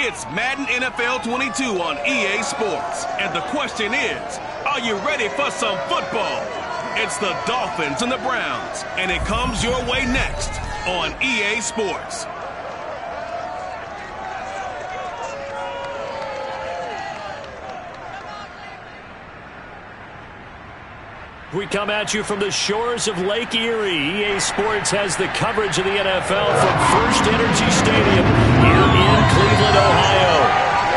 It's Madden NFL 22 on EA Sports. And the question is, are you ready for some football? It's the Dolphins and the Browns, and it comes your way next on EA Sports. We come at you from the shores of Lake Erie. EA Sports has the coverage of the NFL from First Energy Stadium here in Cleveland, Ohio.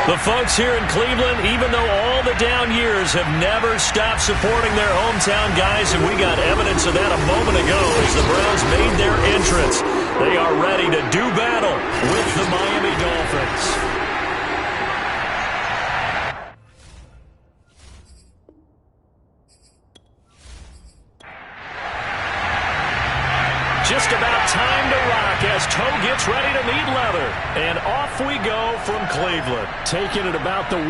The folks here in Cleveland, even though all the down years, have never stopped supporting their hometown guys, and we got evidence of that a moment ago as the Browns made their entrance. They are ready to do battle with the Miami Dolphins. Just about time to rock as Toe gets ready to meet leather. And off we go from Cleveland. Taking it about the 1.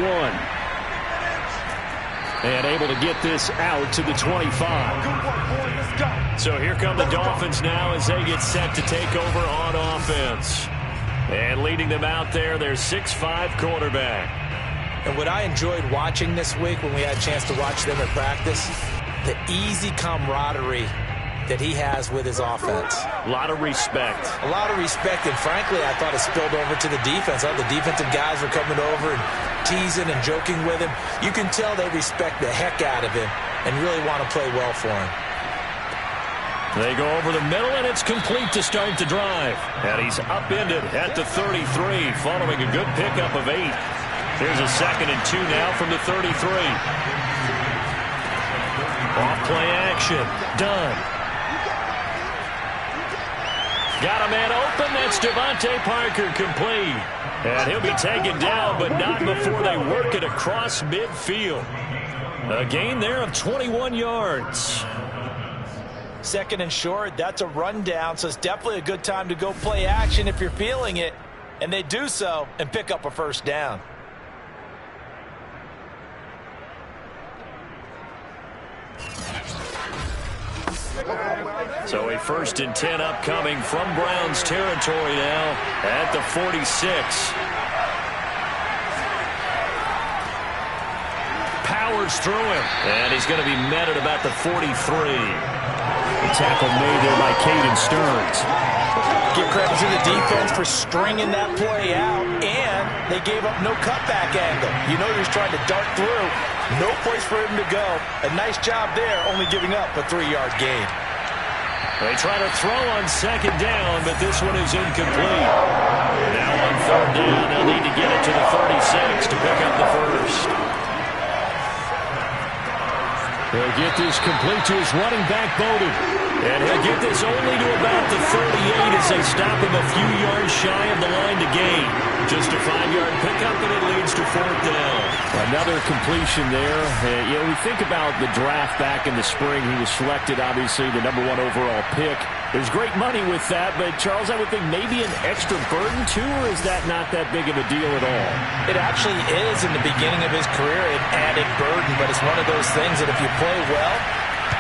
And able to get this out to the 25. So here come the Dolphins now as they get set to take over on offense. And leading them out there, their 6'5" quarterback. And what I enjoyed watching this week when we had a chance to watch them in practice, the easy camaraderie that he has with his offense. A lot of respect. A lot of respect, and frankly, I thought it spilled over to the defense. The defensive guys were coming over and teasing and joking with him. You can tell they respect the heck out of him and really want to play well for him. They go over the middle, and it's complete to start the drive. And he's upended at the 33, following a good pickup of 8. Here's a 2nd and 2 now from the 33. Off play action. Done. Got a man open. That's Devontae Parker complete. And he'll be taken down, but not before they work it across midfield. A gain there of 21 yards. 2nd and short. That's a rundown, so it's definitely a good time to go play action if you're feeling it. And they do so and pick up a first down. So a 1st and 10 upcoming from Browns territory now at the 46. Powers through him, and he's going to be met at about the 43. The tackle made there by Caden Stearns. Give credit to the defense for stringing that play out, and they gave up no cutback angle. You know he was trying to dart through. No place for him to go. A nice job there, only giving up a 3-yard gain. They try to throw on 2nd down, but this one is incomplete. Now on 3rd down, they'll need to get it to the 36 to pick up the first. He'll get this complete to his running back, Bowden. And he'll get this only to about the 38 as they stop him a few yards shy of the line to gain. Just a 5-yard pickup, and it leads to 4th down. Another completion there. We think about the draft back in the spring. He was selected, obviously, the #1 overall pick. There's great money with that, but, Charles, I would think maybe an extra burden, too, or is that not that big of a deal at all? It actually is in the beginning of his career an added burden, but it's one of those things that if you play well,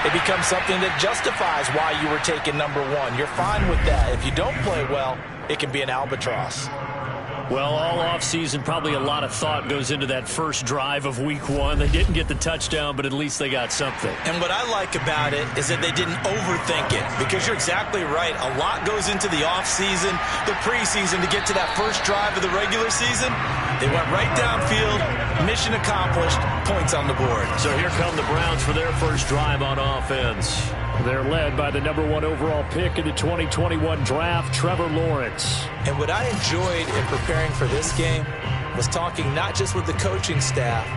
it becomes something that justifies why you were taken #1. You're fine with that. If you don't play well, it can be an albatross. Well, all offseason, probably a lot of thought goes into that first drive of Week 1. They didn't get the touchdown, but at least they got something. And what I like about it is that they didn't overthink it, because you're exactly right. A lot goes into the offseason, the preseason, to get to that first drive of the regular season. They went right downfield, mission accomplished, points on the board. So here come the Browns for their first drive on offense. They're led by the #1 overall pick in the 2021 draft, Trevor Lawrence. And what I enjoyed in preparing for this game was talking not just with the coaching staff,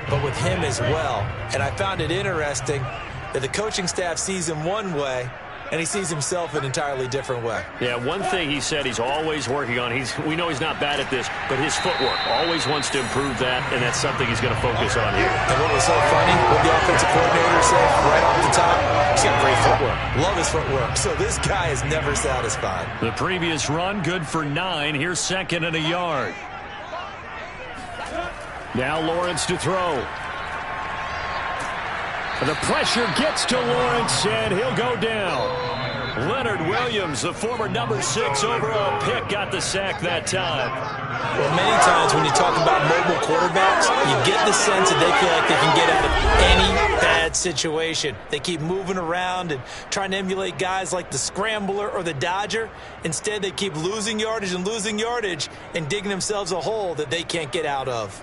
but with him as well. And I found it interesting that the coaching staff sees him one way, and he sees himself an entirely different way. Yeah, one thing he said he's always working on, we know he's not bad at this, but his footwork, always wants to improve that, and that's something he's going to focus on here. And what was so funny, what the offensive coordinator said right off the top, he's got great footwork. Love his footwork. So this guy is never satisfied. The previous run, good for 9. Here's 2nd and a yard. Now Lawrence to throw. The pressure gets to Lawrence, and he'll go down. Leonard Williams, the former #6 overall pick, got the sack that time. Well, many times when you talk about mobile quarterbacks, you get the sense that they feel like they can get out of any bad situation. They keep moving around and trying to emulate guys like the Scrambler or the Dodger. Instead, they keep losing yardage and digging themselves a hole that they can't get out of.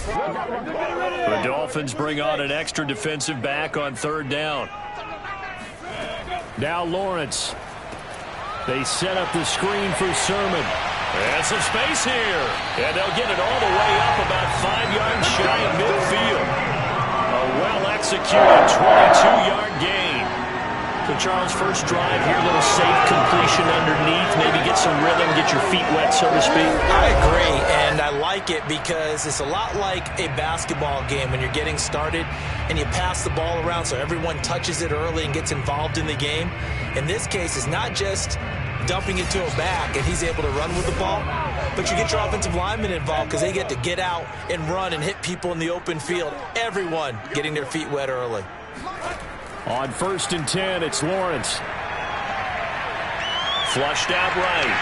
The Dolphins bring on an extra defensive back on 3rd down. Now Lawrence. They set up the screen for Sermon. And some space here. And they'll get it all the way up about 5 yards shy of midfield. A well-executed 22-yard gain. So, Charles, first drive here, a little safe completion underneath. Maybe get some rhythm, get your feet wet, so to speak. I agree, and I like it because it's a lot like a basketball game when you're getting started and you pass the ball around so everyone touches it early and gets involved in the game. In this case, it's not just dumping it to a back and he's able to run with the ball, but you get your offensive linemen involved because they get to get out and run and hit people in the open field. Everyone getting their feet wet early. On 1st and 10, it's Lawrence. Flushed out right.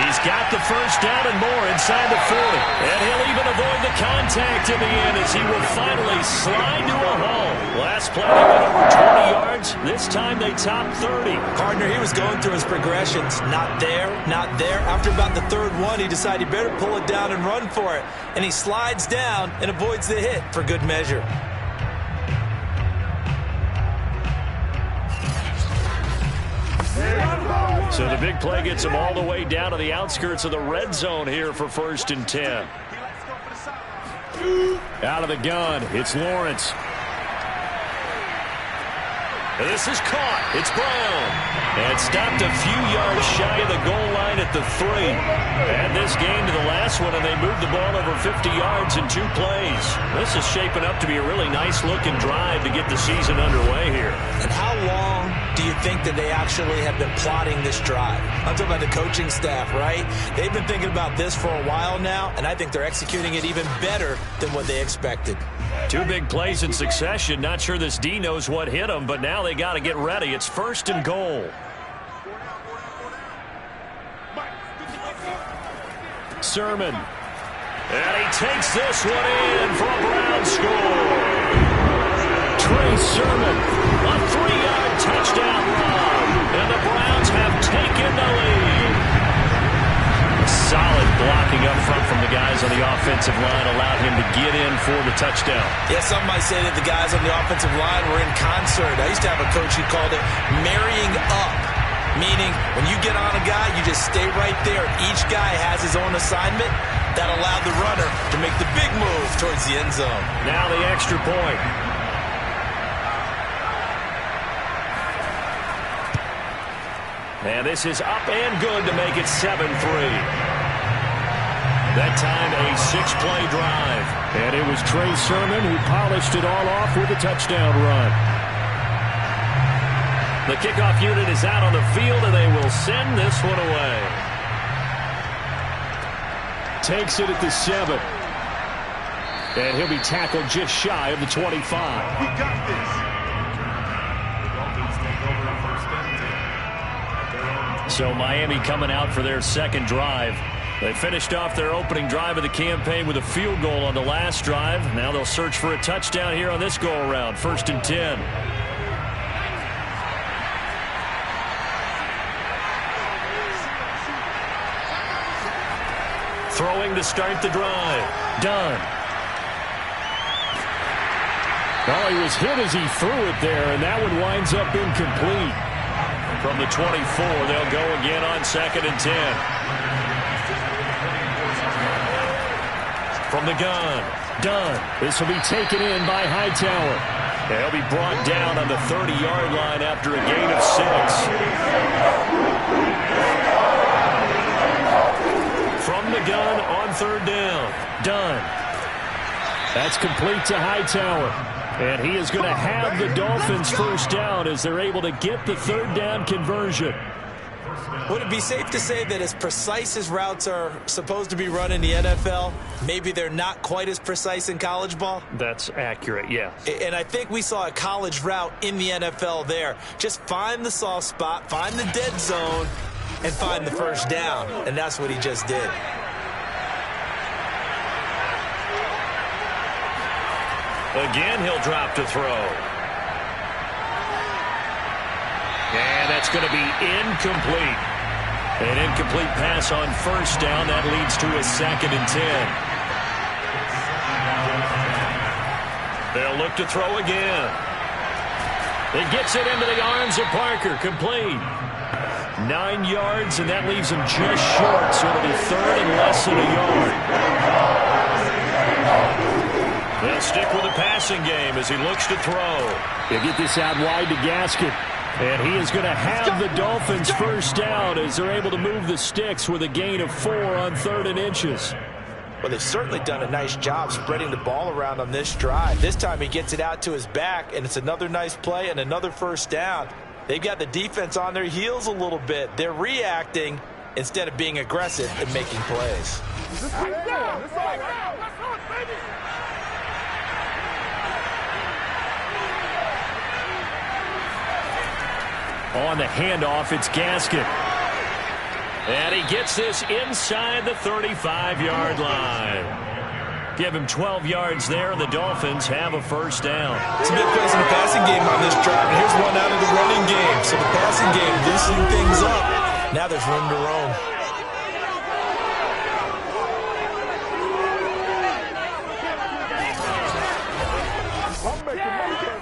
He's got the first down and more inside the 40. And he'll even avoid the contact in the end as he will finally slide to a hole. Last play, they went over 20 yards. This time they top 30. Partner, he was going through his progressions. Not there, not there. After about the 3rd one, he decided he better pull it down and run for it. And he slides down and avoids the hit for good measure. So the big play gets him all the way down to the outskirts of the red zone here for 1st and 10. Out of the gun, it's Lawrence. This is caught. It's Brown. And stopped a few yards shy of the goal line at the 3. And this game to the last one, and they moved the ball over 50 yards in 2 plays. This is shaping up to be a really nice-looking drive to get the season underway here. And how long do you think that they actually have been plotting this drive? I'm talking about the coaching staff, right? They've been thinking about this for a while now, and I think they're executing it even better than what they expected. 2 big plays in succession. Not sure this D knows what hit him, but now they got to get ready. It's 1st and goal. Sermon. And he takes this one in for a Brown score. Trey Sermon, a 3-yard touchdown run. And the Browns have taken the lead. Solid blocking up front from the guys on the offensive line allowed him to get in for the touchdown. Yeah, some might say that the guys on the offensive line were in concert. I used to have a coach who called it marrying up, meaning when you get on a guy, you just stay right there. Each guy has his own assignment. That allowed the runner to make the big move towards the end zone. Now the extra point. And this is up and good to make it 7-3. That time a 6-play drive. And it was Trey Sermon who polished it all off with a touchdown run. The kickoff unit is out on the field, and they will send this one away. Takes it at the 7. And he'll be tackled just shy of the 25. We got this. So Miami coming out for their 2nd drive. They finished off their opening drive of the campaign with a field goal on the last drive. Now they'll search for a touchdown here on this go-around. 1st and 10. Throwing to start the drive. Dunn. Well, he was hit as he threw it there, and that one winds up incomplete. From the 24, they'll go again on 2nd and 10. From the gun, Dunn. This will be taken in by Hightower. They'll be brought down on the 30-yard line after a gain of 6. From the gun on 3rd down, Dunn. That's complete to Hightower. And he is going to have the Dolphins first down as they're able to get the 3rd down conversion. Would it be safe to say that as precise as routes are supposed to be run in the NFL, maybe they're not quite as precise in college ball? That's accurate, yeah. And I think we saw a college route in the NFL there. Just find the soft spot, find the dead zone, and find the first down. And that's what he just did. Again, he'll drop to throw. And that's going to be incomplete. An incomplete pass on first down. That leads to a 2nd and 10. They'll look to throw again. It gets it into the arms of Parker. Complete. 9 yards, and that leaves him just short. So it'll be 3rd and less than a yard. They'll stick with the passing game as he looks to throw. They get this out wide to Gaskin. And he is going to have the Dolphins first down as they're able to move the sticks with a gain of 4 on 3rd and inches. Well, they've certainly done a nice job spreading the ball around on this drive. This time he gets it out to his back, and it's another nice play and another first down. They've got the defense on their heels a little bit. They're reacting instead of being aggressive and making plays. On the handoff, it's Gaskin. And he gets this inside the 35-yard line. Give him 12 yards there, and the Dolphins have a first down. It's a big place in the passing game on this drive. And here's one out of the running game. So the passing game loosening things up. Now there's room to roam.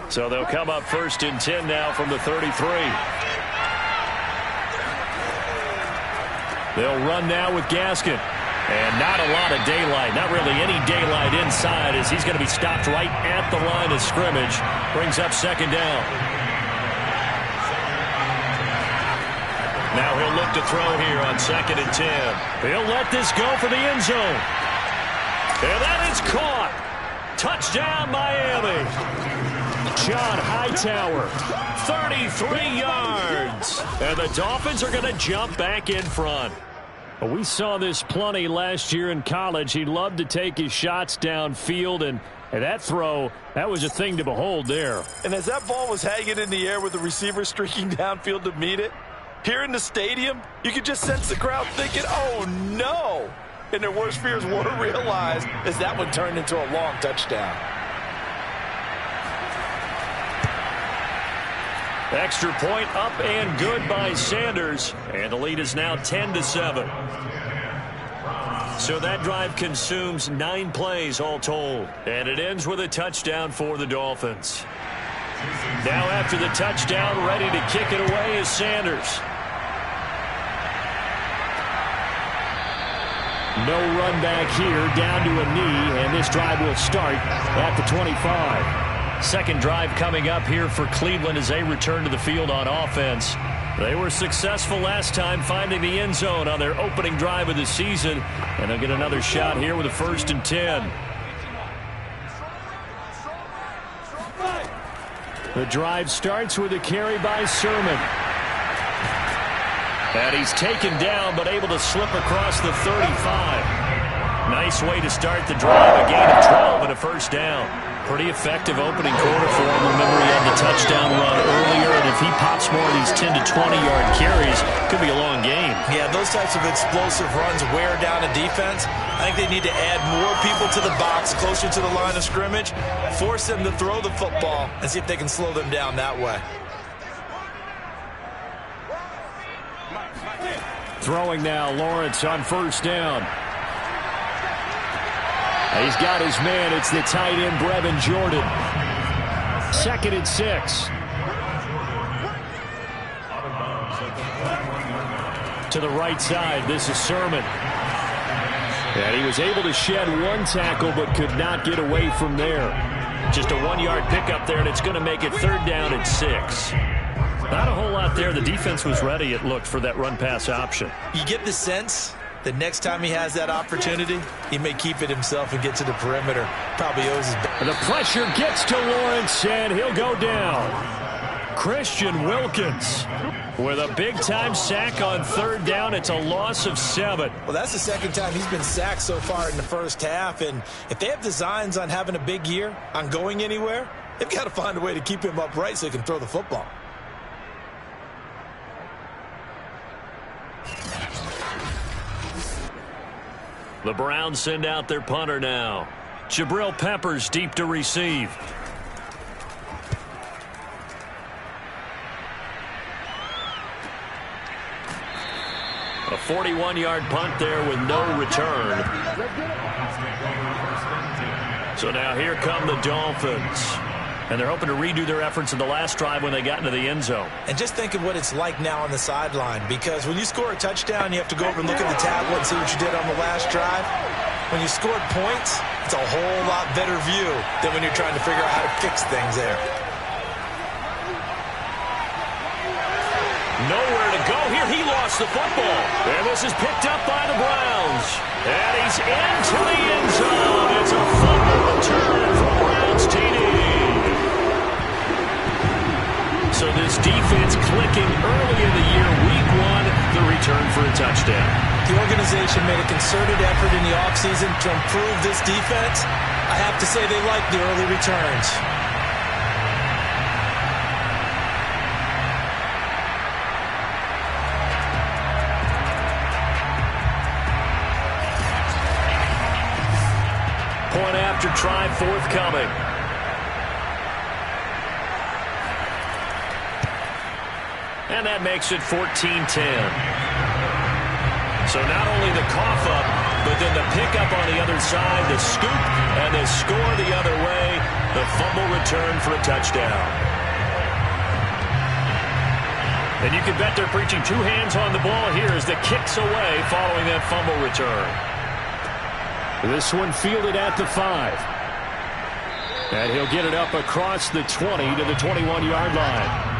So they'll come up 1st and 10 now from the 33. They'll run now with Gaskin. And not a lot of daylight, not really any daylight inside as he's going to be stopped right at the line of scrimmage. Brings up 2nd down. Now he'll look to throw here on 2nd and 10. He'll let this go for the end zone. And that is caught. Touchdown, Miami. John Hightower, 33 yards. And the Dolphins are going to jump back in front. We saw this plenty last year in college. He loved to take his shots downfield, and that throw, that was a thing to behold there. And as that ball was hanging in the air with the receiver streaking downfield to meet it, here in the stadium, you could just sense the crowd thinking, oh, no. And their worst fears were realized as that one turned into a long touchdown. Extra point up and good by Sanders. And the lead is now 10-7. So that drive consumes 9 plays all told. And it ends with a touchdown for the Dolphins. Now after the touchdown, ready to kick it away is Sanders. No run back here, down to a knee, and this drive will start at the 25. Second drive coming up here for Cleveland as they return to the field on offense. They were successful last time finding the end zone on their opening drive of the season, and they'll get another shot here with a 1st and 10. The drive starts with a carry by Sermon. And he's taken down but able to slip across the 35. Nice way to start the drive, a gain of 12 and a first down. Pretty effective opening quarter for him. Remember, he had the touchdown run earlier, and if he pops more of these 10 to 20-yard carries, could be a long game. Yeah, those types of explosive runs wear down a defense. I think they need to add more people to the box, closer to the line of scrimmage, force them to throw the football, and see if they can slow them down that way. Throwing now, Lawrence on first down. He's got his man. It's the tight end, Brevin Jordan. 2nd and 6. To the right side, this is Sermon. And he was able to shed 1 tackle but could not get away from there. Just a 1-yard pickup there, and it's going to make it 3rd down at 6. Not a whole lot there. The defense was ready, it looked, for that run-pass option. You get the sense the next time he has that opportunity, he may keep it himself and get to the perimeter. Probably owes his back. The pressure gets to Lawrence, and he'll go down. Christian Wilkins with a big-time sack on third down. It's a loss of 7. Well, that's the second time he's been sacked so far in the first half. And if they have designs on having a big year, on going anywhere, they've got to find a way to keep him upright so he can throw the football. The Browns send out their punter now. Jabril Peppers deep to receive. A 41-yard punt there with no return. So now here come the Dolphins. And they're hoping to redo their efforts in the last drive when they got into the end zone. And just think of what it's like now on the sideline, because when you score a touchdown, you have to go over and look at the tablet and see what you did on the last drive. When you scored points, it's a whole lot better view than when you're trying to figure out how to fix things there. Nowhere to go here. He lost the football. And this is picked up by the Browns. And he's into the end zone. It's a fumble return from Browns TD. So this defense clicking early in the year, week 1, the return for a touchdown. The organization made a concerted effort in the offseason to improve this defense. I have to say they like the early returns. Point after try forthcoming. And that makes it 14-10. So not only the cough up, but then the pickup on the other side, the scoop, and the score the other way, the fumble return for a touchdown. And you can bet they're preaching 2 hands on the ball here as the kick's away following that fumble return. This one fielded at the 5. And he'll get it up across the 20 to the 21-yard line.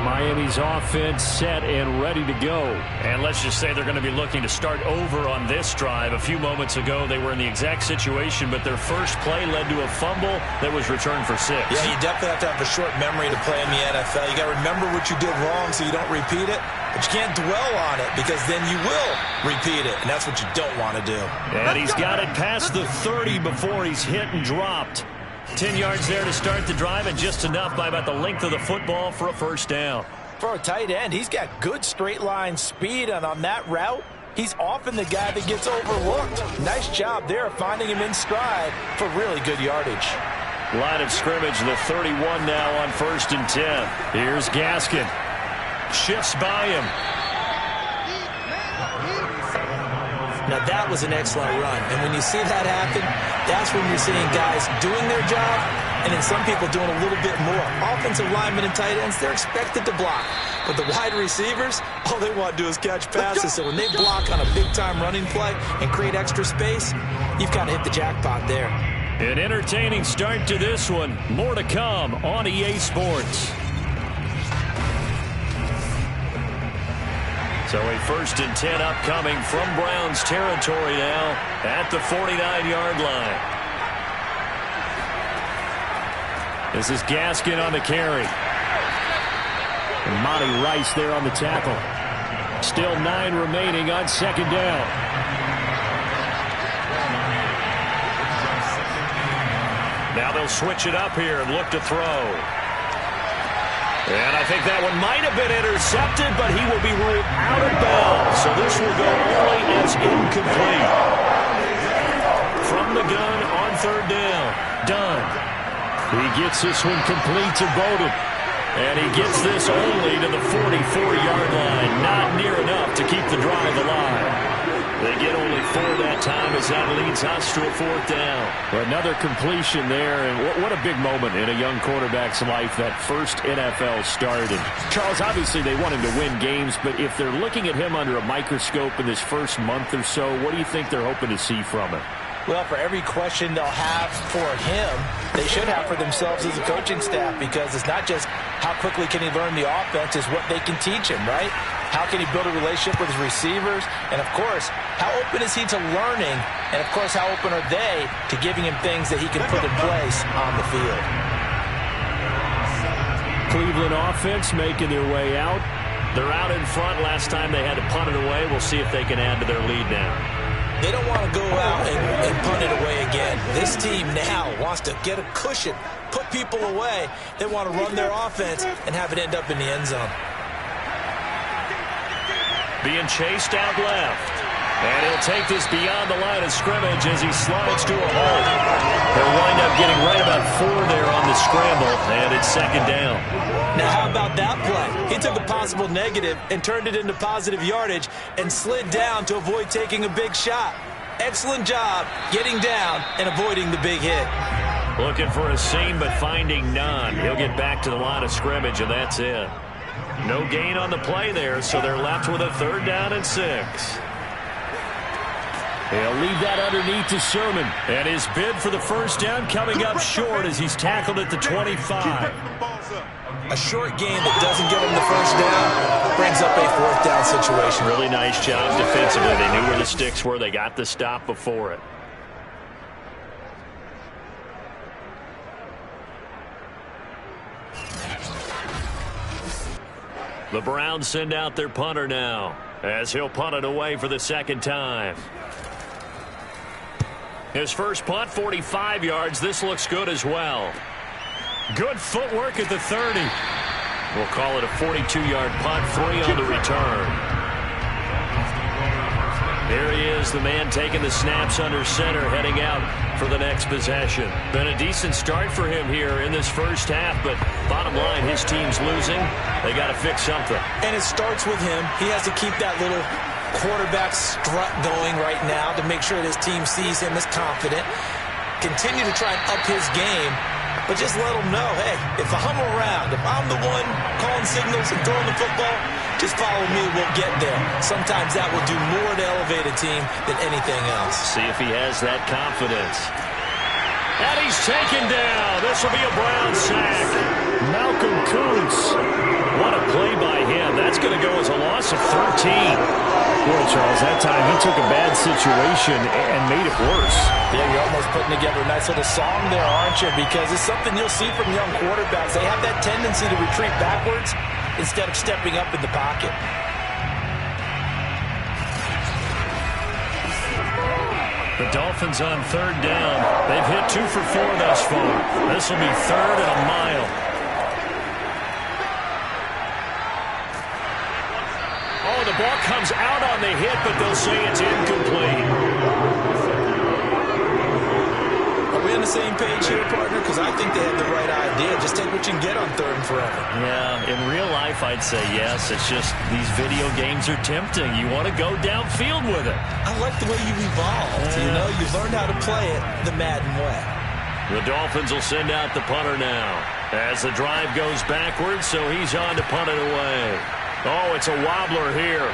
Miami's offense set and ready to go. And let's just say they're going to be looking to start over on this drive. A few moments ago, they were in the exact situation, but their first play led to a fumble that was returned for 6. Yeah, you definitely have to have a short memory to play in the NFL. You got to remember what you did wrong so you don't repeat it. But you can't dwell on it because then you will repeat it, and that's what you don't want to do. And he's got it past the 30 before he's hit and dropped. 10 yards there to start the drive, and just enough by about the length of the football for a first down. For a tight end, he's got good straight line speed, and on that route, he's often the guy that gets overlooked. Nice job there finding him in stride for really good yardage. Line of scrimmage, the 31 now on 1st and 10. Here's Gaskin. Shifts by him. Now that was an excellent run, and when you see that happen, that's when you're seeing guys doing their job and then some people doing a little bit more. Offensive linemen and tight ends, they're expected to block. But the wide receivers, all they want to do is catch passes. So when they block on a big-time running play and create extra space, you've got to hit the jackpot there. An entertaining start to this one. More to come on EA Sports. So a 1st and 10 upcoming from Browns territory now at the 49-yard line. This is Gaskin on the carry. And Monty Rice there on the tackle. Still 9 remaining on 2nd down. Now they'll switch it up here and look to throw. And I think that one might have been intercepted, but he will be ruled out of bounds. So this will go only as incomplete. From the gun on 3rd down. Dunn. He gets this one complete to Bowden. And he gets this only to the 44-yard line. Not near enough to keep the drive alive. They get only 4 that time as that leads us to a 4th down. Another completion there, and what a big moment in a young quarterback's life, that first NFL start. And Charles, obviously they want him to win games, but if they're looking at him under a microscope in this first month or so, what do you think they're hoping to see from him? Well, for every question they'll have for him, they should have for themselves as a coaching staff, because it's not just how quickly can he learn the offense, it's what they can teach him, right? How can he build a relationship with his receivers? And, of course, how open is he to learning? And, of course, how open are they to giving him things that he can put in place on the field? Cleveland offense making their way out. They're out in front. Last time they had to punt it away. We'll see if they can add to their lead now. They don't want to go out and punt it away again. This team now wants to get a cushion, put people away. They want to run their offense and have it end up in the end zone. Being chased out left. And he'll take this beyond the line of scrimmage as he slides to a halt. He'll wind up getting right about 4 there on the scramble, and it's second down. Now, how about that play? He took a possible negative and turned it into positive yardage and slid down to avoid taking a big shot. Excellent job getting down and avoiding the big hit. Looking for a seam, but finding none. He'll get back to the line of scrimmage, and that's it. No gain on the play there, so they're left with a 3rd down and 6. He'll leave that underneath to Sermon. And his bid for the first down coming up short as he's tackled at the 25. A short gain that doesn't get him the first down brings up a 4th down situation. Really nice job defensively. They knew where the sticks were. They got the stop before it. The Browns send out their punter now as he'll punt it away for the 2nd time. His first punt, 45 yards. This looks good as well. Good footwork at the 30. We'll call it a 42-yard punt, 3 on the return. Here he is, the man taking the snaps under center, heading out for the next possession. Been a decent start for him here in this first half, but bottom line, his team's losing. They got to fix something. And it starts with him. He has to keep that little quarterback strut going right now to make sure that his team sees him as confident. Continue to try and up his game, but just let him know, hey, if I'm around, if I'm the one calling signals and throwing the football, just follow me, we'll get there. Sometimes that will do more to elevate a team than anything else. See if he has that confidence. And he's taken down. This will be a Brown sack. Malcolm Kuntz. What a play by him. That's going to go as a loss of 13. Boy, Charles, that time he took a bad situation and made it worse. Yeah, you're almost putting together a nice little song there, aren't you? Because it's something you'll see from young quarterbacks. They have that tendency to retreat backwards instead of stepping up in the pocket. The Dolphins on 3rd down. They've hit 2 for 4 thus far. This will be 3rd and a mile. Oh, the ball comes out on the hit, but they'll say it's incomplete. Are we on the same page here, partner? Because I think they have the right idea. Just take what you can get on 3rd and forever. Yeah, in real life, I'd say yes. It's just these video games are tempting. You want to go downfield with it. I like the way you've evolved. You know, you've learned how to play it the Madden way. The Dolphins will send out the punter now as the drive goes backwards, so he's on to punt it away. Oh, it's a wobbler here.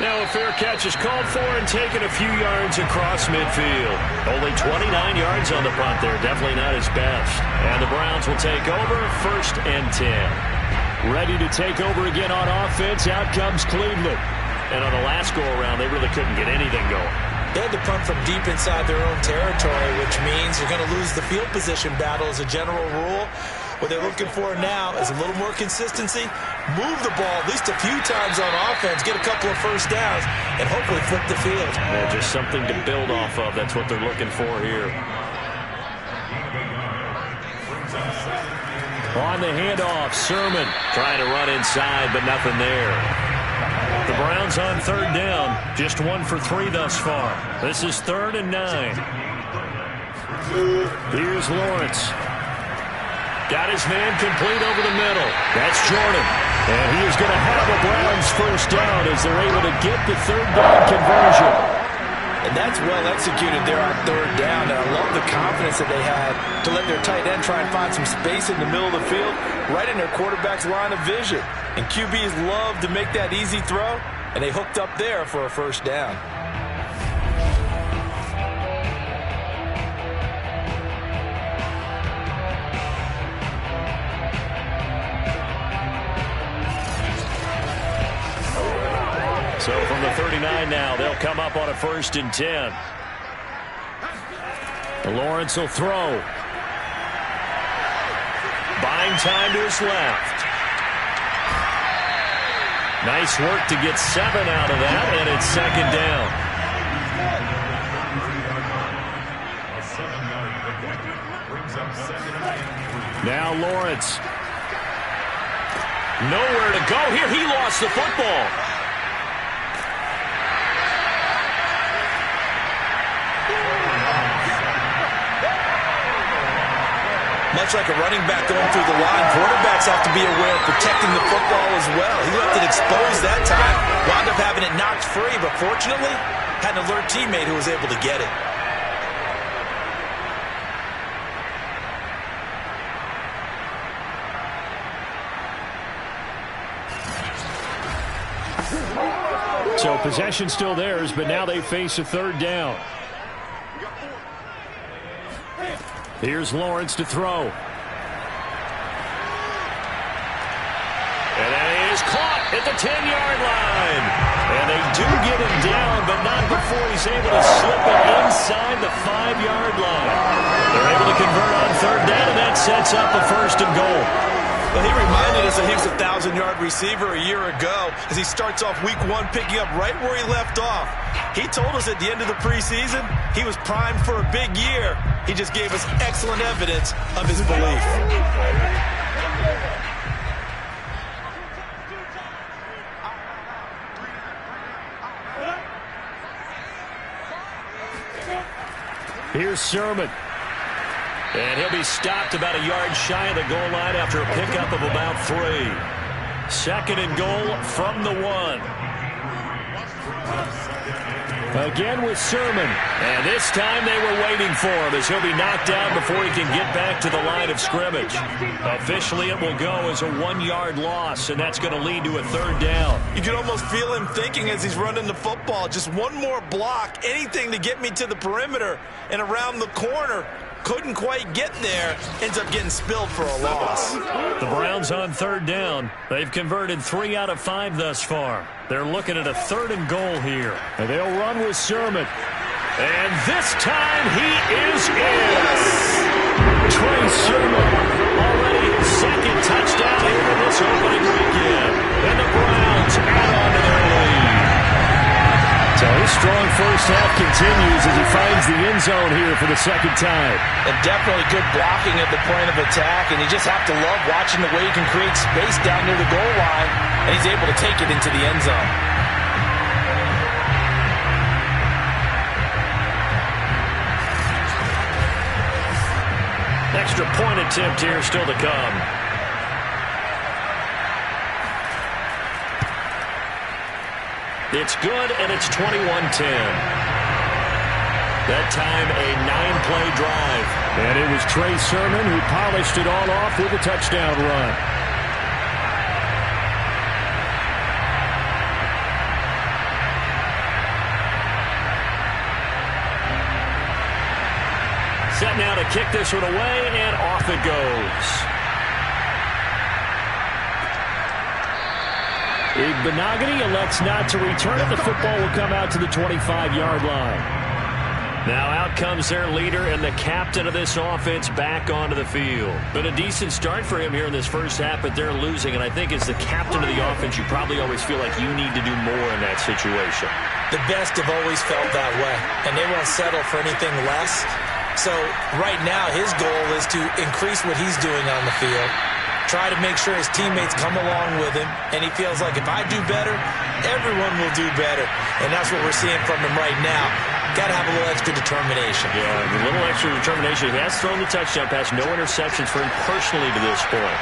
Now a fair catch is called for and taken a few yards across midfield. Only 29 yards on the punt there. Definitely not his best. And the Browns will take over 1st and 10. Ready to take over again on offense. Out comes Cleveland. And on the last go-around, they really couldn't get anything going. They had to punt from deep inside their own territory, which means you're going to lose the field position battle as a general rule. What they're looking for now is a little more consistency, move the ball at least a few times on offense, get a couple of first downs, and hopefully flip the field. Yeah, just something to build off of. That's what they're looking for here. On the handoff, Sermon trying to run inside, but nothing there. The Browns on 3rd down, just 1 for 3 thus far. This is 3rd and 9. Here's Lawrence. Got his man complete over the middle. That's Jordan. And he is going to have a Browns first down as they're able to get the 3rd down conversion. And that's well executed there on 3rd down. And I love the confidence that they had to let their tight end try and find some space in the middle of the field, right in their quarterback's line of vision. And QBs love to make that easy throw, and they hooked up there for a first down. 39 now. They'll come up on a 1st and 10. Lawrence will throw. Buying time to his left. Nice work to get 7 out of that, and it's 2nd down. Now Lawrence. Nowhere to go here. He lost the football. Much like a running back going through the line, quarterbacks have to be aware of protecting the football as well. He left it exposed that time, wound up having it knocked free, but fortunately, had an alert teammate who was able to get it. So possession still theirs, but now they face a 3rd down. Here's Lawrence to throw. And he is caught at the 10-yard line. And they do get him down, but not before he's able to slip it inside the 5-yard line. They're able to convert on 3rd down, and that sets up a 1st and goal. Well, he reminded us that he was a 1,000-yard receiver a year ago as he starts off week 1 picking up right where he left off. He told us at the end of the preseason he was primed for a big year. He just gave us excellent evidence of his belief. Here's Sermon. And he'll be stopped about a yard shy of the goal line after a pickup of about 3. 2nd and goal from the 1. Again with Sermon. And this time they were waiting for him as he'll be knocked down before he can get back to the line of scrimmage. Officially, it will go as a 1-yard loss, and that's going to lead to a 3rd down. You can almost feel him thinking as he's running the football. Just one more block, anything to get me to the perimeter and around the corner. Couldn't quite get there. Ends up getting spilled for a loss. The Browns on 3rd down. They've converted 3 out of 5 thus far. They're looking at a 3rd and goal here. And they'll run with Sermon. And this time he is in. Trey Sermon already 2nd touchdown here in this opening weekend. And the Browns add on to their lead. So his strong first half continues as he finds the end zone here for the 2nd time. And definitely good blocking at the point of attack, and you just have to love watching the way he can create space down near the goal line, and he's able to take it into the end zone. Extra point attempt here still to come. It's good, and it's 21-10. That time, a 9-play drive. And it was Trey Sermon who polished it all off with a touchdown run. Set now to kick this one away, and off it goes. Igbenogany elects not to return it. The football will come out to the 25-yard line. Now out comes their leader and the captain of this offense back onto the field. Been a decent start for him here in this first half, but they're losing. And I think as the captain of the offense, you probably always feel like you need to do more in that situation. The best have always felt that way, and they won't settle for anything less. So right now his goal is to increase what he's doing on the field. Try to make sure his teammates come along with him, and he feels like if I do better, everyone will do better. And that's what we're seeing from him right now. Got to have a little extra determination. Yeah, a little extra determination. He has thrown the touchdown pass. No interceptions for him personally to this point.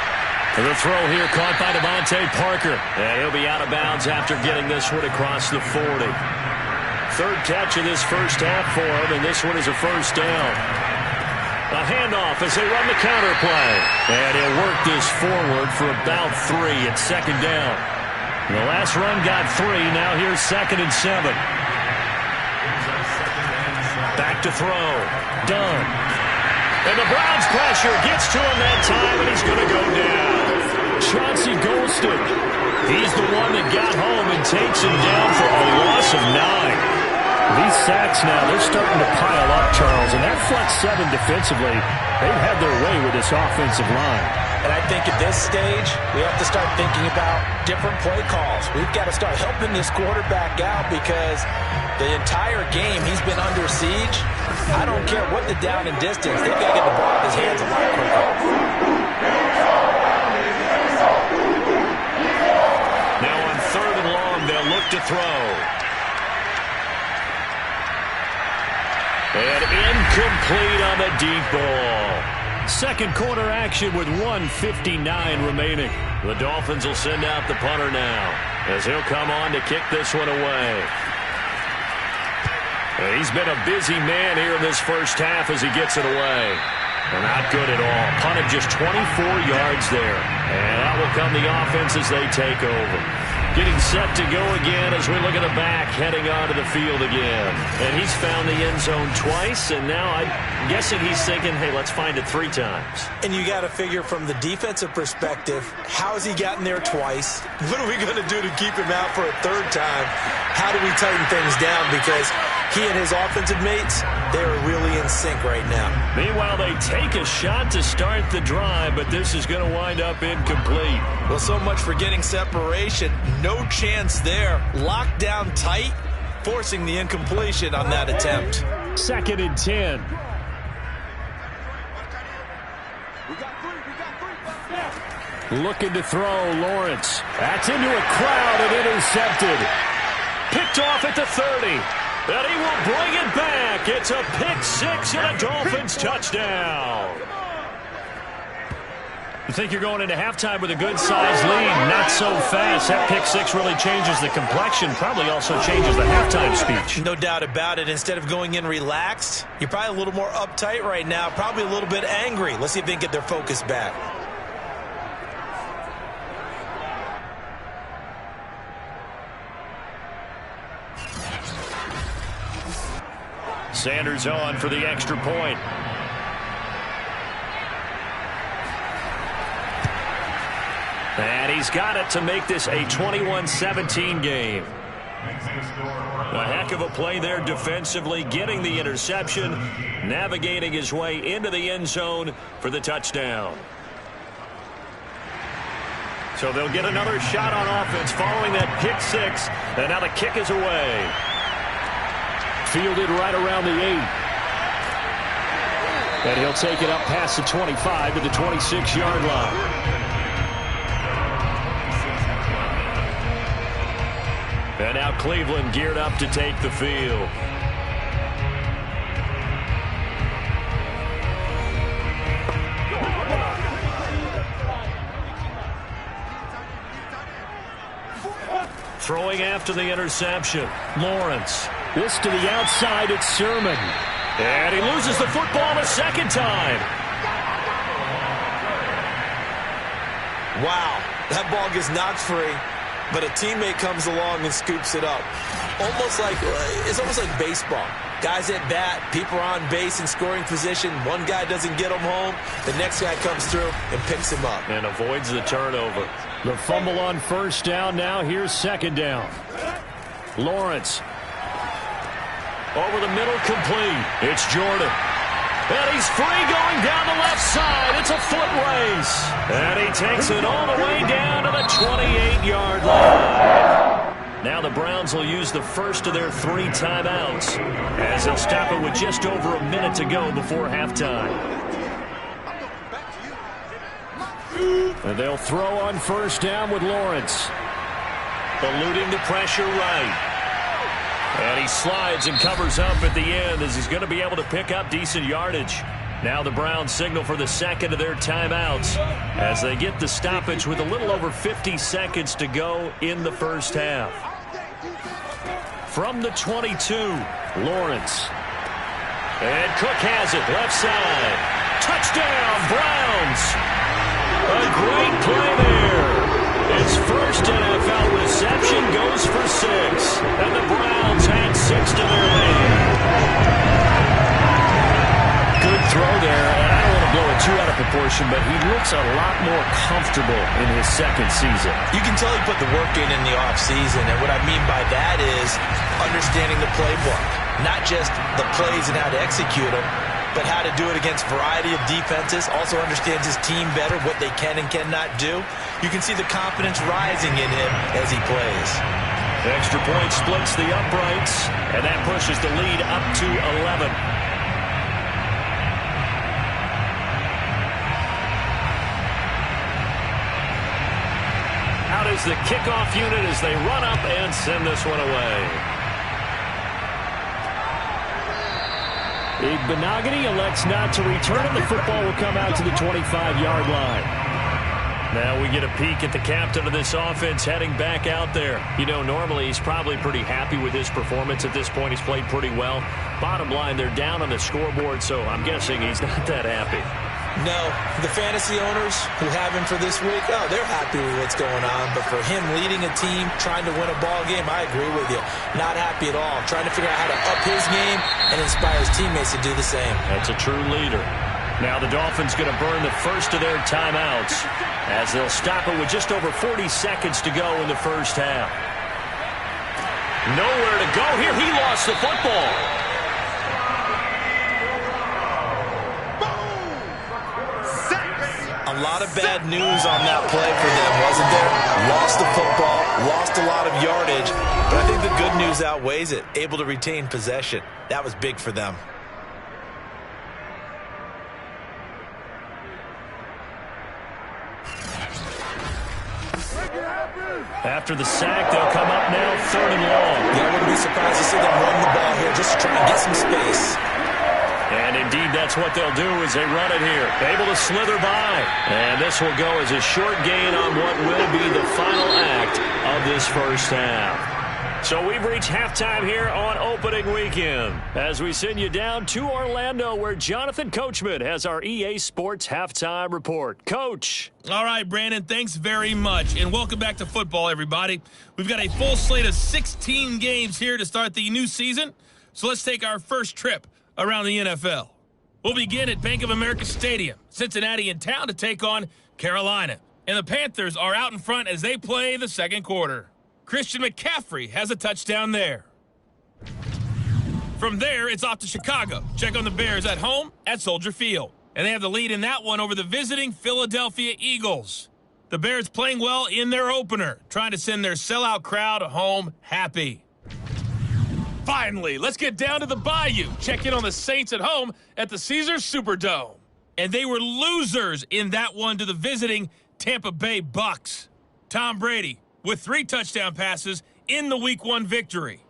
And the throw here caught by Devontae Parker. And he'll be out of bounds after getting this one across the 40. 3rd catch of this first half for him, and this one is a 1st down. A handoff as they run the counter play. And he'll work this forward for about 3 at 2nd down. And the last run got 3. Now here's 2nd and 7. Back to throw. Done. And the Browns pressure gets to him that time, and he's going to go down. Chauncey Golston. He's the one that got home and takes him down for a loss of 9. These sacks now, they're starting to pile up, Charles, and that front seven defensively, they've had their way with this offensive line. And I think at this stage, we have to start thinking about different play calls. We've got to start helping this quarterback out because the entire game he's been under siege. I don't care what the down and distance. They've got to get the ball in his hands a lot quicker. Now on 3rd and long, they'll look to throw. And incomplete on the deep ball. Second quarter action with 1:59 remaining. The Dolphins will send out the punter now as he'll come on to kick this one away. And he's been a busy man here in this first half as he gets it away. Not good at all. Punted just 24 yards there. And that will come the offense as they take over. Getting set to go again as we look at the back, heading onto the field again. And he's found the end zone twice, and now I'm guessing he's thinking, hey, let's find it 3 times. And you got to figure from the defensive perspective, how has he gotten there twice? What are we going to do to keep him out for a 3rd time? How do we tighten things down? Because he and his offensive mates, they are really in sync right now. Meanwhile, they take a shot to start the drive, but this is going to wind up incomplete. Well, so much for getting separation. No chance there. Locked down tight, forcing the incompletion on that attempt. 2nd and 10. Looking to throw, Lawrence. That's into a crowd and intercepted. Picked off at the 30. And he will bring it back. It's a pick 6 and a Dolphins touchdown. You think you're going into halftime with a good-sized lead. Not so fast. That pick 6 really changes the complexion. Probably also changes the halftime speech. No doubt about it. Instead of going in relaxed, you're probably a little more uptight right now. Probably a little bit angry. Let's see if they can get their focus back. Sanders on for the extra point. And he's got it to make this a 21-17 game. A heck of a play there defensively, getting the interception, navigating his way into the end zone for the touchdown. So they'll get another shot on offense following that pick 6, and now the kick is away. Fielded right around the 8. And he'll take it up past the 25 to the 26-yard line. And now Cleveland geared up to take the field. Throwing after the interception, Lawrence. This to the outside, it's Sermon. And he loses the football a second time. Wow, that ball gets knocked free, but a teammate comes along and scoops it up. It's almost like baseball. Guys at bat, people are on base in scoring position. One guy doesn't get him home. The next guy comes through and picks him up. And avoids the turnover. The fumble on first down. Now here's second down. Lawrence. Over the middle, complete. It's Jordan. And he's free going down the left side. It's a foot race. And he takes it all the way down to the 28-yard line. Now the Browns will use the first of their 3 timeouts as they'll stop it with just over a minute to go before halftime. And they'll throw on first down with Lawrence. Eluding the pressure right. And he slides and covers up at the end as he's going to be able to pick up decent yardage. Now the Browns signal for the second of their timeouts as they get the stoppage with a little over 50 seconds to go in the first half. From the 22, Lawrence. And Cook has it, left side. Touchdown, Browns! A great play there. His first NFL reception goes for 6. And the Browns add 6 to their lead. Good throw there, and I don't want to blow a 2 out of proportion, but he looks a lot more comfortable in his second season. You can tell he put the work in the offseason, and what I mean by that is understanding the playbook. Not just the plays and how to execute them, but how to do it against a variety of defenses. Also understands his team better, what they can and cannot do. You can see the confidence rising in him as he plays. The extra point splits the uprights, and that pushes the lead up to 11. Out is the kickoff unit as they run up and send this one away. Igbenogany elects not to return, and the football will come out to the 25-yard line. Now we get a peek at the captain of this offense heading back out there. You know, normally he's probably pretty happy with his performance at this point. He's played pretty well. Bottom line, they're down on the scoreboard, so I'm guessing he's not that happy. No, the fantasy owners who have him for this week, oh, they're happy with what's going on. But for him leading a team, trying to win a ball game, I agree with you. Not happy at all. Trying to figure out how to up his game and inspire his teammates to do the same. That's a true leader. Now the Dolphins going to burn the first of their timeouts as they'll stop it with just over 40 seconds to go in the first half. Nowhere to go here. He lost the football. A lot of bad news on that play for them, wasn't there? Lost the football, lost a lot of yardage, but I think the good news outweighs it. Able to retain possession. That was big for them. After the sack, they'll come up now 3rd and long. Yeah, I wouldn't be surprised to see them run the ball here just to try and get some space. And indeed, that's what they'll do as they run it here. Able to slither by. And this will go as a short gain on what will be the final act of this first half. So we've reached halftime here on opening weekend as we send you down to Orlando where Jonathan Coachman has our EA Sports halftime report. Coach. All right, Brandon, thanks very much. And welcome back to football, everybody. We've got a full slate of 16 games here to start the new season. So let's take our first trip around the NFL. We'll begin at Bank of America Stadium, Cincinnati in town to take on Carolina. And the Panthers are out in front as they play the second quarter. Christian McCaffrey has a touchdown there. From there, it's off to Chicago. Check on the Bears at home at Soldier Field. And they have the lead in that one over the visiting Philadelphia Eagles. The Bears playing well in their opener, trying to send their sellout crowd home happy. Finally, let's get down to the Bayou. Check in on the Saints at home at the Caesars Superdome. And they were losers in that one to the visiting Tampa Bay Bucks. Tom Brady with 3 touchdown passes in the Week 1 victory.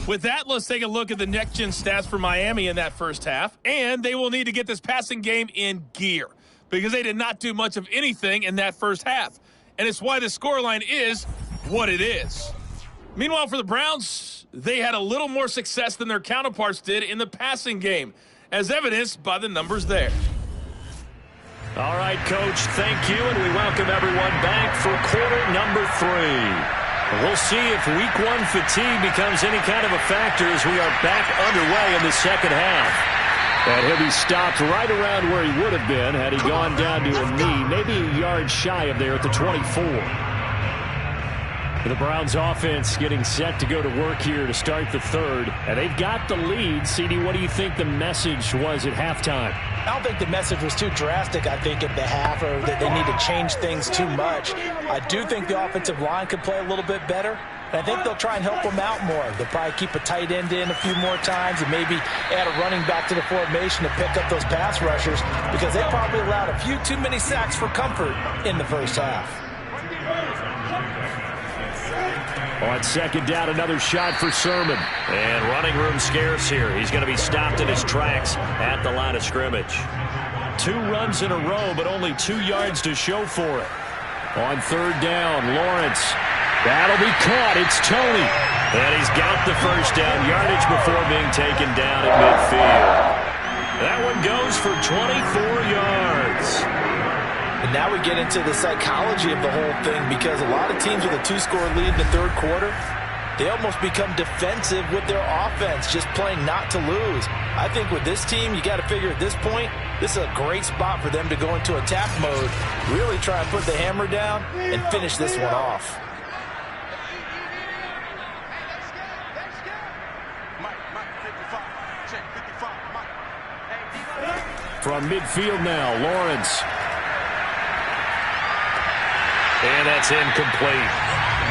With that, let's take a look at the next-gen stats for Miami in that first half. And they will need to get this passing game in gear because they did not do much of anything in that first half. And it's why the scoreline is what it is. Meanwhile, for the Browns, they had a little more success than their counterparts did in the passing game, as evidenced by the numbers there. All right, Coach, thank you, and we welcome everyone back for quarter number 3. We'll see if Week 1 fatigue becomes any kind of a factor as we are back underway in the second half. And he'll be stopped right around where he would have been had he gone down to a knee, maybe a yard shy of there at the 24. The Browns offense getting set to go to work here to start the third. And they've got the lead. CD, what do you think the message was at halftime? I don't think the message was too drastic, I think, at the half, or that they need to change things too much. I do think the offensive line could play a little bit better. And I think they'll try and help them out more. They'll probably keep a tight end in a few more times and maybe add a running back to the formation to pick up those pass rushers because they probably allowed a few too many sacks for comfort in the first half. On second down, another shot for Sermon. And running room scarce here. He's going to be stopped in his tracks at the line of scrimmage. 2 runs in a row, but only 2 yards to show for it. On third down, Lawrence. That'll be caught. It's Toney. And he's got the first down yardage before being taken down at midfield. That one goes for 24 yards. And now we get into the psychology of the whole thing because a lot of teams with a 2-score lead in the third quarter, they almost become defensive with their offense, just playing not to lose. I think with this team, you got to figure at this point, this is a great spot for them to go into attack mode, really try and put the hammer down and finish this one off. From midfield now, Lawrence. And that's incomplete.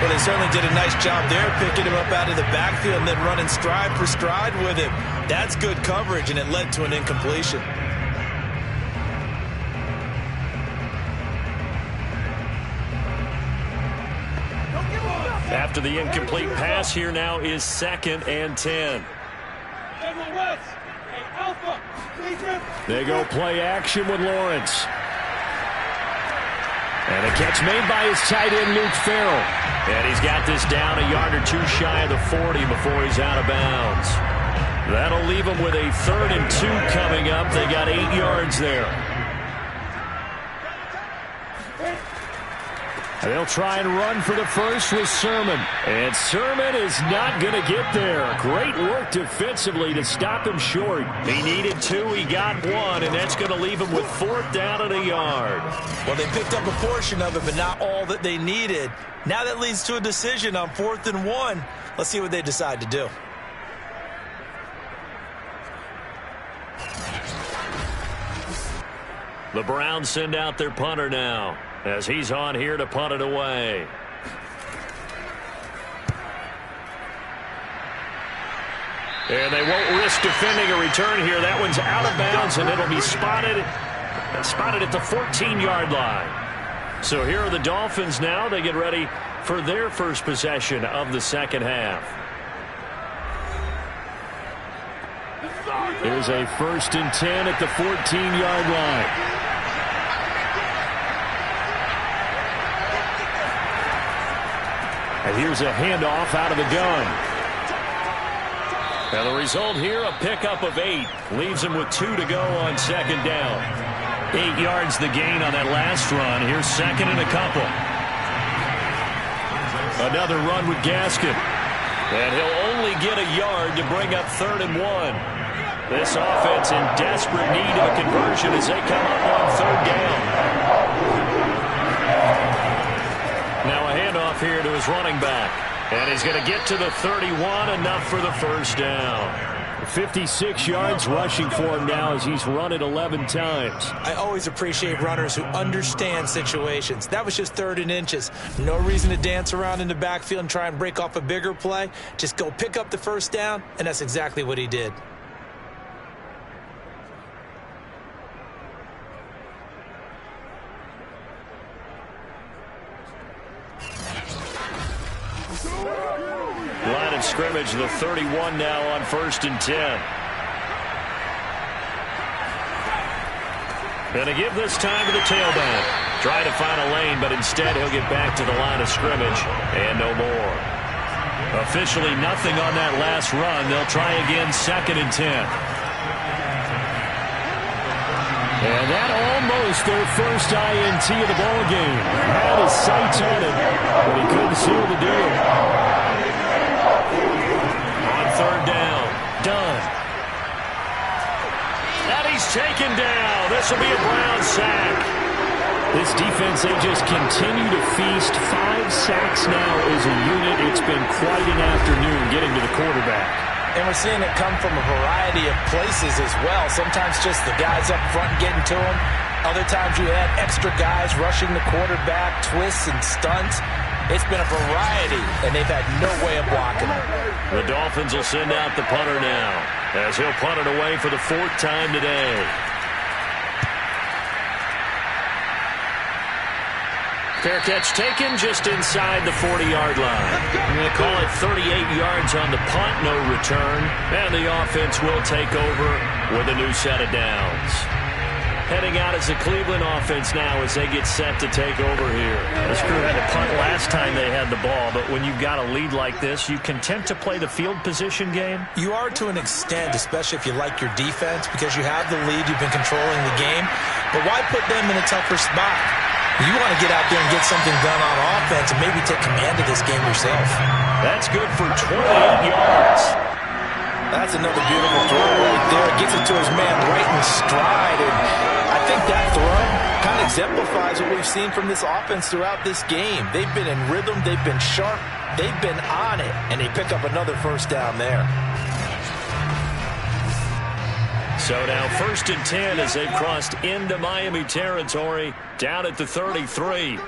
Well, they certainly did a nice job there, picking him up out of the backfield and then running stride for stride with him. That's good coverage, and it led to an incompletion. After the incomplete pass, here now is 2nd and 10. They go play action with Lawrence. And a catch made by his tight end, Luke Farrell. And he's got this down a yard or two shy of the 40 before he's out of bounds. That'll leave him with a 3rd and 2 coming up. They got 8 yards there. And they'll try and run for the first with Sermon. And Sermon is not going to get there. Great work defensively to stop him short. He needed 2. He got 1, and that's going to leave him with 4th down and a yard. Well, they picked up a portion of it, but not all that they needed. Now that leads to a decision on 4th and 1. Let's see what they decide to do. The Browns send out their punter now, as he's on here to punt it away. And they won't risk defending a return here. That one's out of bounds, and it'll be spotted at the 14-yard line. So here are the Dolphins now. They get ready for their first possession of the second half. There's a 1st and 10 at the 14-yard line. And here's a handoff out of the gun. And the result here, a pickup of 8. Leaves him with 2 to go on 2nd down. 8 yards the gain on that last run. Here's 2nd and a couple. Another run with Gaskin. And he'll only get a yard to bring up 3rd and 1. This offense in desperate need of a conversion as they come up on 3rd down. Now a handoff here to his running back. And he's going to get to the 31, enough for the first down. 56 yards rushing for him now as he's run it 11 times. I always appreciate runners who understand situations. That was just 3rd and inches. No reason to dance around in the backfield and try and break off a bigger play. Just go pick up the first down, and that's exactly what he did. Line of scrimmage, the 31 now on 1st and 10. Gonna give this time to the tailback. Try to find a lane, but instead he'll get back to the line of scrimmage and no more. Officially nothing on that last run. They'll try again 2nd and 10. And that almost their first INT of the ball game. Had his sights on it, but he couldn't seal the deal. On 3rd down, done. And he's taken down. This will be a Brown sack. This defense, they just continue to feast. 5 sacks now as a unit. It's been quite an afternoon getting to the quarterback. And we're seeing it come from a variety of places as well. Sometimes just the guys up front getting to him. Other times you had extra guys rushing the quarterback, twists and stunts. It's been a variety, and they've had no way of blocking him. The Dolphins will send out the punter now, as he'll punt it away for the 4th time today. Fair catch taken just inside the 40-yard line. I'm going to call it 38 yards on the punt, no return. And the offense will take over with a new set of downs. Heading out as the Cleveland offense now as they get set to take over here. This crew had to punt last time they had the ball, but when you've got a lead like this, you content to play the field position game? You are to an extent, especially if you like your defense, because you have the lead, you've been controlling the game. But why put them in a tougher spot? You want to get out there and get something done on offense and maybe take command of this game yourself. That's good for 28 yards. That's another beautiful throw right there. Gets it to his man right in stride. And I think that throw kind of exemplifies what we've seen from this offense throughout this game. They've been in rhythm. They've been sharp. They've been on it. And they pick up another first down there. So now 1st and 10 as they've crossed into Miami territory, down at the 33.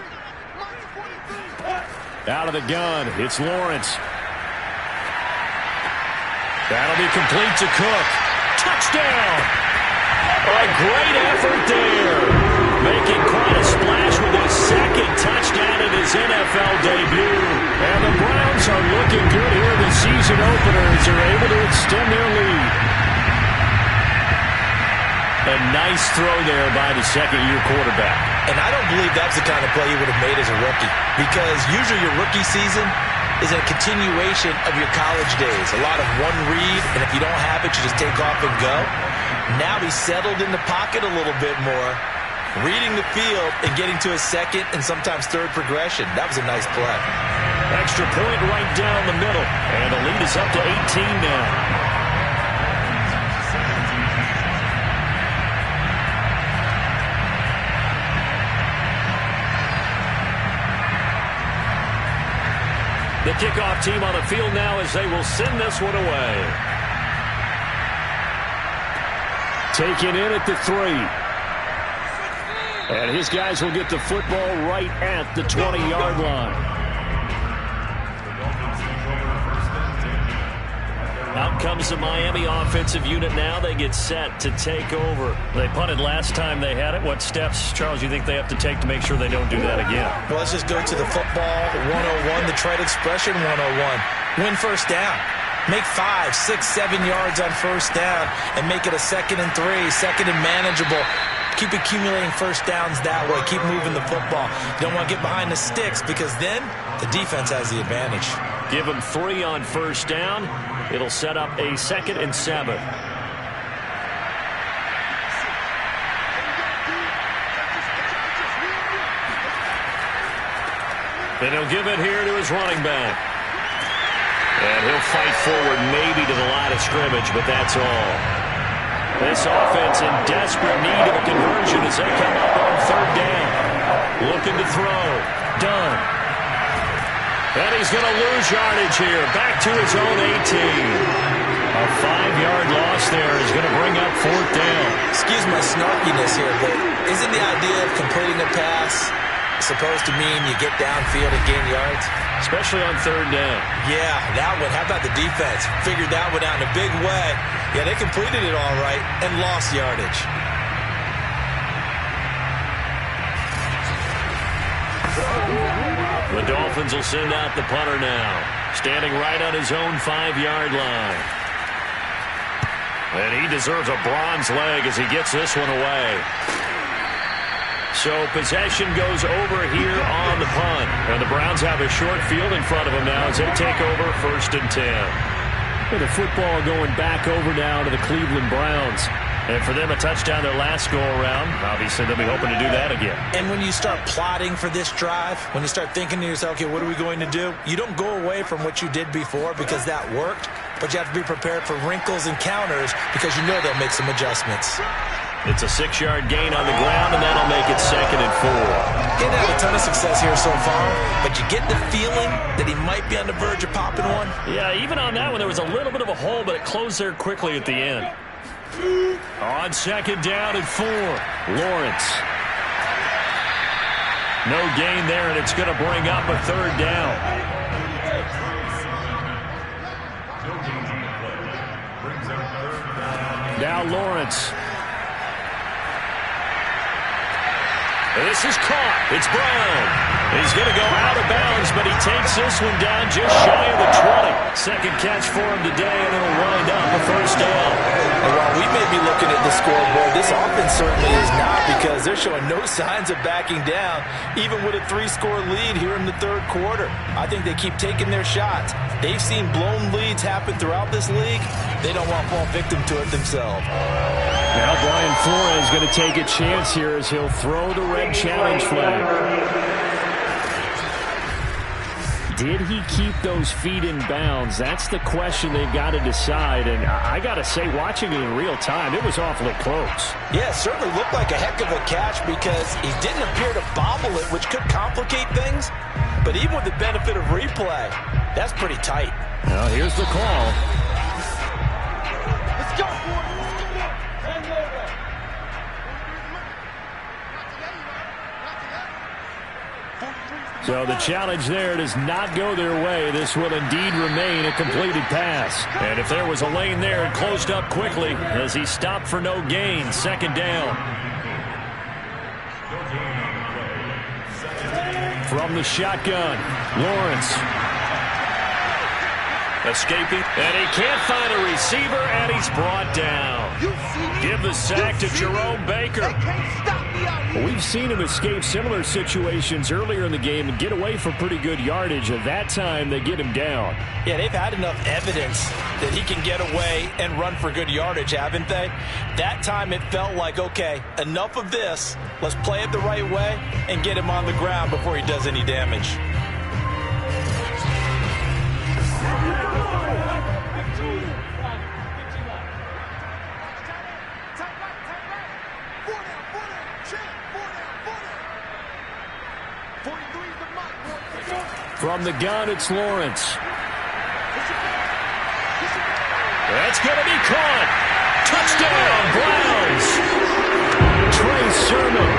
Out of the gun, it's Lawrence. That'll be complete to Cook. Touchdown! A great effort there. Making quite a splash with his 2nd touchdown in his NFL debut. And the Browns are looking good here in the season opener as they're able to extend their lead. A nice throw there by the 2nd-year quarterback. And I don't believe that's the kind of play he would have made as a rookie. Because usually your rookie season is a continuation of your college days. A lot of one read, and if you don't have it, you just take off and go. Now he's settled in the pocket a little bit more, reading the field and getting to his 2nd and sometimes 3rd progression. That was a nice play. Extra point right down the middle. And the lead is up to 18 now. The kickoff team on the field now as they will send this one away. Taken in at the 3. And his guys will get the football right at the 20-yard line. Out comes the Miami offensive unit now. They get set to take over. They punted last time they had it. What steps, Charles, you think they have to take to make sure they don't do that again? Well, let's just go to the football 101, the trade expression 101. Win first down. Make 5, 6, 7 yards on first down and make it a 2nd and 3, 2nd and manageable. Keep accumulating first downs that way. Keep moving the football. You don't want to get behind the sticks because then the defense has the advantage. Give them 3 on first down. It'll set up a 2nd and 7. Then he'll give it here to his running back. And he'll fight forward maybe to the line of scrimmage, but that's all. This offense in desperate need of a conversion as they come up on 3rd down. Looking to throw. Done. And he's going to lose yardage here. Back to his own 18. A 5-yard loss there is going to bring up 4th down. Excuse my snarkiness here, but isn't the idea of completing a pass supposed to mean you get downfield and gain yards? Especially on 3rd down. Yeah, that one. How about the defense? Figured that one out in a big way. Yeah, they completed it all right and lost yardage. The Dolphins will send out the punter now. Standing right on his own 5-yard line. And he deserves a bronze leg as he gets this one away. So possession goes over here on the punt. And the Browns have a short field in front of them now as they take over 1st and 10. With the football going back over now to the Cleveland Browns. And for them, a touchdown their last go-around. Obviously, they'll be hoping to do that again. And when you start plotting for this drive, when you start thinking to yourself, okay, what are we going to do? You don't go away from what you did before because that worked, but you have to be prepared for wrinkles and counters because you know they'll make some adjustments. It's a 6-yard gain on the ground, and that'll make it 2nd and 4. He didn't have a ton of success here so far, but you get the feeling that he might be on the verge of popping one. Yeah, even on that one, there was a little bit of a hole, but it closed there quickly at the end. On 2nd down and 4, Lawrence. No gain there, and it's going to bring up a 3rd down. Now Lawrence. This is caught. It's Brown. He's going to go out of bounds, but he takes this one down just shy of the 20. Second catch for him today, and it'll wind up a 1st down. And while we may be looking at the scoreboard, this offense certainly is not because they're showing no signs of backing down, even with a 3-score lead here in the 3rd quarter. I think they keep taking their shots. They've seen blown leads happen throughout this league. They don't want to fall victim to it themselves. Now Brian Flores going to take a chance here as he'll throw the red challenge flag. Did he keep those feet in bounds? That's the question they've got to decide. And I got to say, watching it in real time, it was awfully close. Yeah, it certainly looked like a heck of a catch because he didn't appear to bobble it, which could complicate things. But even with the benefit of replay, that's pretty tight. Now here's the call. Let's go, boy. So the challenge there does not go their way. This will indeed remain a completed pass. And if there was a lane there, it closed up quickly as he stopped for no gain. Second down. From the shotgun, Lawrence. Escaping, and he can't find a receiver, and he's brought down. Give the sack to Jerome Baker. We've seen him escape similar situations earlier in the game and get away for pretty good yardage. At that time, they get him down. Yeah, they've had enough evidence that he can get away and run for good yardage, haven't they? That time it felt like, okay, enough of this. Let's play it the right way and get him on the ground before he does any damage. From the gun, it's Lawrence. That's going to be caught. Touchdown, Browns. Trey Sermon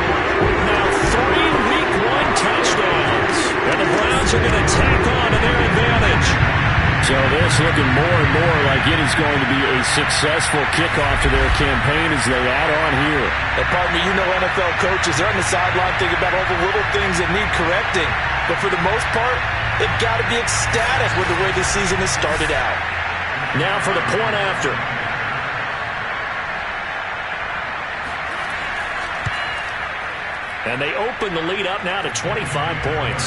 with now 3 Week 1 touchdowns. And the Browns are going to tack on to their advantage. So this looking more and more like it is going to be a successful kickoff to their campaign as they add on here. And pardon me, you know NFL coaches, they're on the sideline thinking about all the little things that need correcting. But for the most part, they've got to be ecstatic with the way this season has started out. Now for the point after. And they open the lead up now to 25 points.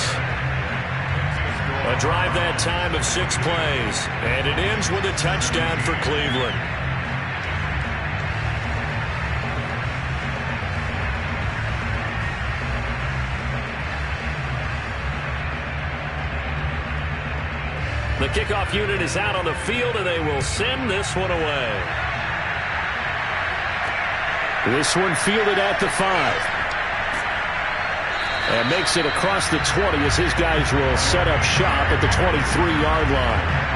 A drive that time of 6 plays. And it ends with a touchdown for Cleveland. The kickoff unit is out on the field, and they will send this one away. This one fielded at the 5. And makes it across the 20 as his guys will set up shop at the 23-yard line.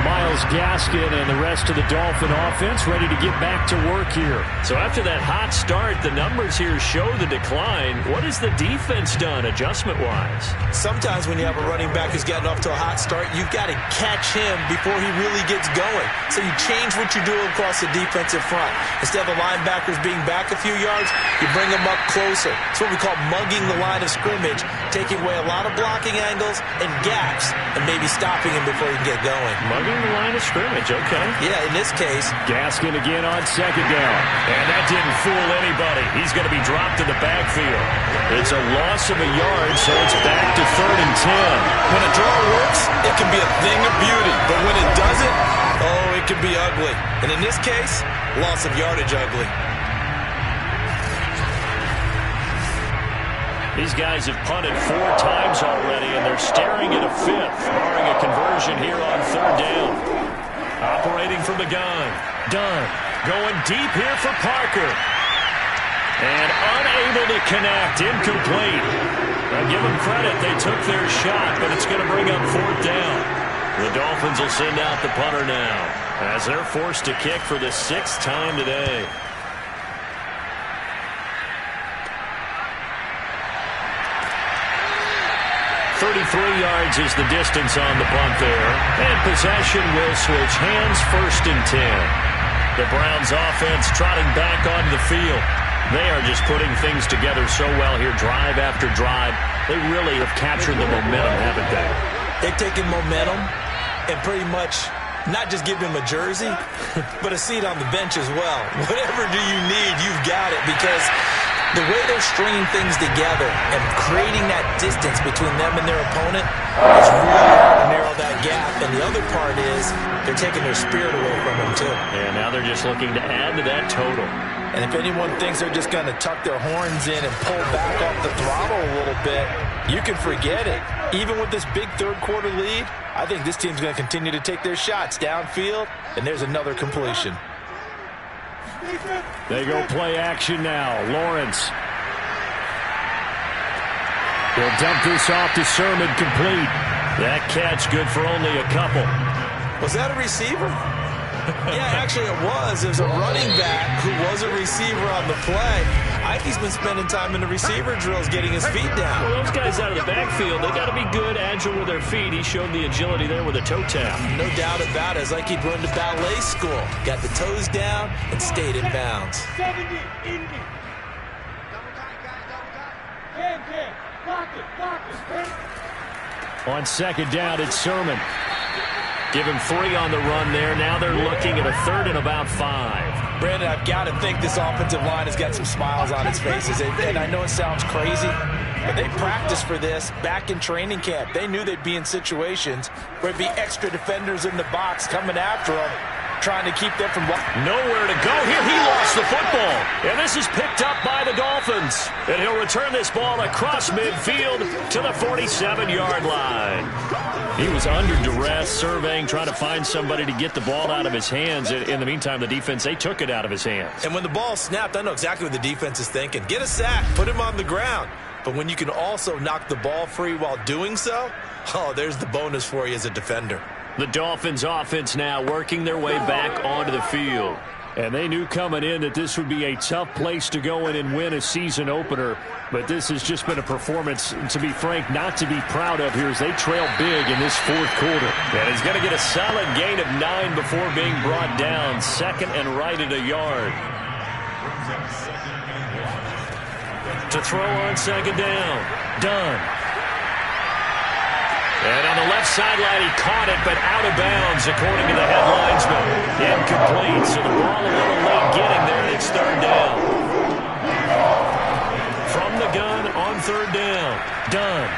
Myles Gaskin and the rest of the Dolphin offense ready to get back to work here. So after that hot start, the numbers here show the decline. What has the defense done adjustment-wise? Sometimes when you have a running back who's gotten off to a hot start, you've got to catch him before he really gets going. So you change what you do across the defensive front. Instead of the linebackers being back a few yards, you bring them up closer. It's what we call mugging the line of scrimmage, taking away a lot of blocking angles and gaps and maybe stopping him before he can get going. Mugging the line of scrimmage, okay. Yeah, in this case. Gaskin again on second down. And that didn't fool anybody. He's going to be dropped in the backfield. It's a loss of a yard, so it's back to 3rd and 10. When a draw works, it can be a thing of beauty. But when it doesn't, oh, it can be ugly. And in this case, loss of yardage ugly. These guys have punted 4 times already, and they're staring at a 5th, barring a conversion here on 3rd down. Operating from the gun. Dunn going deep here for Parker. And unable to connect. Incomplete. Now give them credit. They took their shot, but it's going to bring up 4th down. The Dolphins will send out the punter now as they're forced to kick for the 6th time today. 33 yards is the distance on the punt there. And possession will switch hands, 1st and 10. The Browns offense trotting back onto the field. They are just putting things together so well here, drive after drive. They really have captured the momentum, haven't they? They've taken momentum and pretty much not just give them a jersey, but a seat on the bench as well. Whatever do you need, you've got it, because the way they're stringing things together and creating that distance between them and their opponent is really hard to narrow that gap. And the other part is they're taking their spirit away from them, too. And now they're just looking to add to that total. And if anyone thinks they're just going to tuck their horns in and pull back off the throttle a little bit, you can forget it. Even with this big third-quarter lead, I think this team's going to continue to take their shots downfield, and there's another completion. They go play action now. Lawrence. He'll dump this off to Sermon, complete. That catch good for only a couple. Was that a receiver? Yeah, actually it was. There's a running back who was a receiver on the play. I think he's been spending time in the receiver drills getting his feet down. Well, those guys out of the backfield, they got to be good, agile with their feet. He showed the agility there with a toe tap. No doubt about it. It's like he'd run to ballet school. Got the toes down and stayed in bounds. 70, Indy. On second down, it's Sermon. Give him 3 on the run there. Now they're looking at a third and about 5. Brandon, I've got to think this offensive line has got some smiles on its faces. And I know it sounds crazy, but they practiced for this back in training camp. They knew they'd be in situations where there'd be extra defenders in the box coming after them, trying to keep them from... Nowhere to go here. He lost the football. And this is picked up by the Dolphins. And he'll return this ball across midfield to the 47-yard line. He was under duress, surveying, trying to find somebody to get the ball out of his hands. In the meantime, the defense, they took it out of his hands. And when the ball snapped, I know exactly what the defense is thinking. Get a sack, put him on the ground. But when you can also knock the ball free while doing so, oh, there's the bonus for you as a defender. The Dolphins offense now working their way back onto the field. And they knew coming in that this would be a tough place to go in and win a season opener. But this has just been a performance, to be frank, not to be proud of here as they trail big in this fourth quarter. And he's going to get a solid gain of 9 before being brought down. Second and right at a yard. To throw on second down. Dunn. And on the left sideline, he caught it, but out of bounds, according to the head linesman. Incomplete, so the ball a little late getting there, and it's third down. From the gun on third down, Dunn.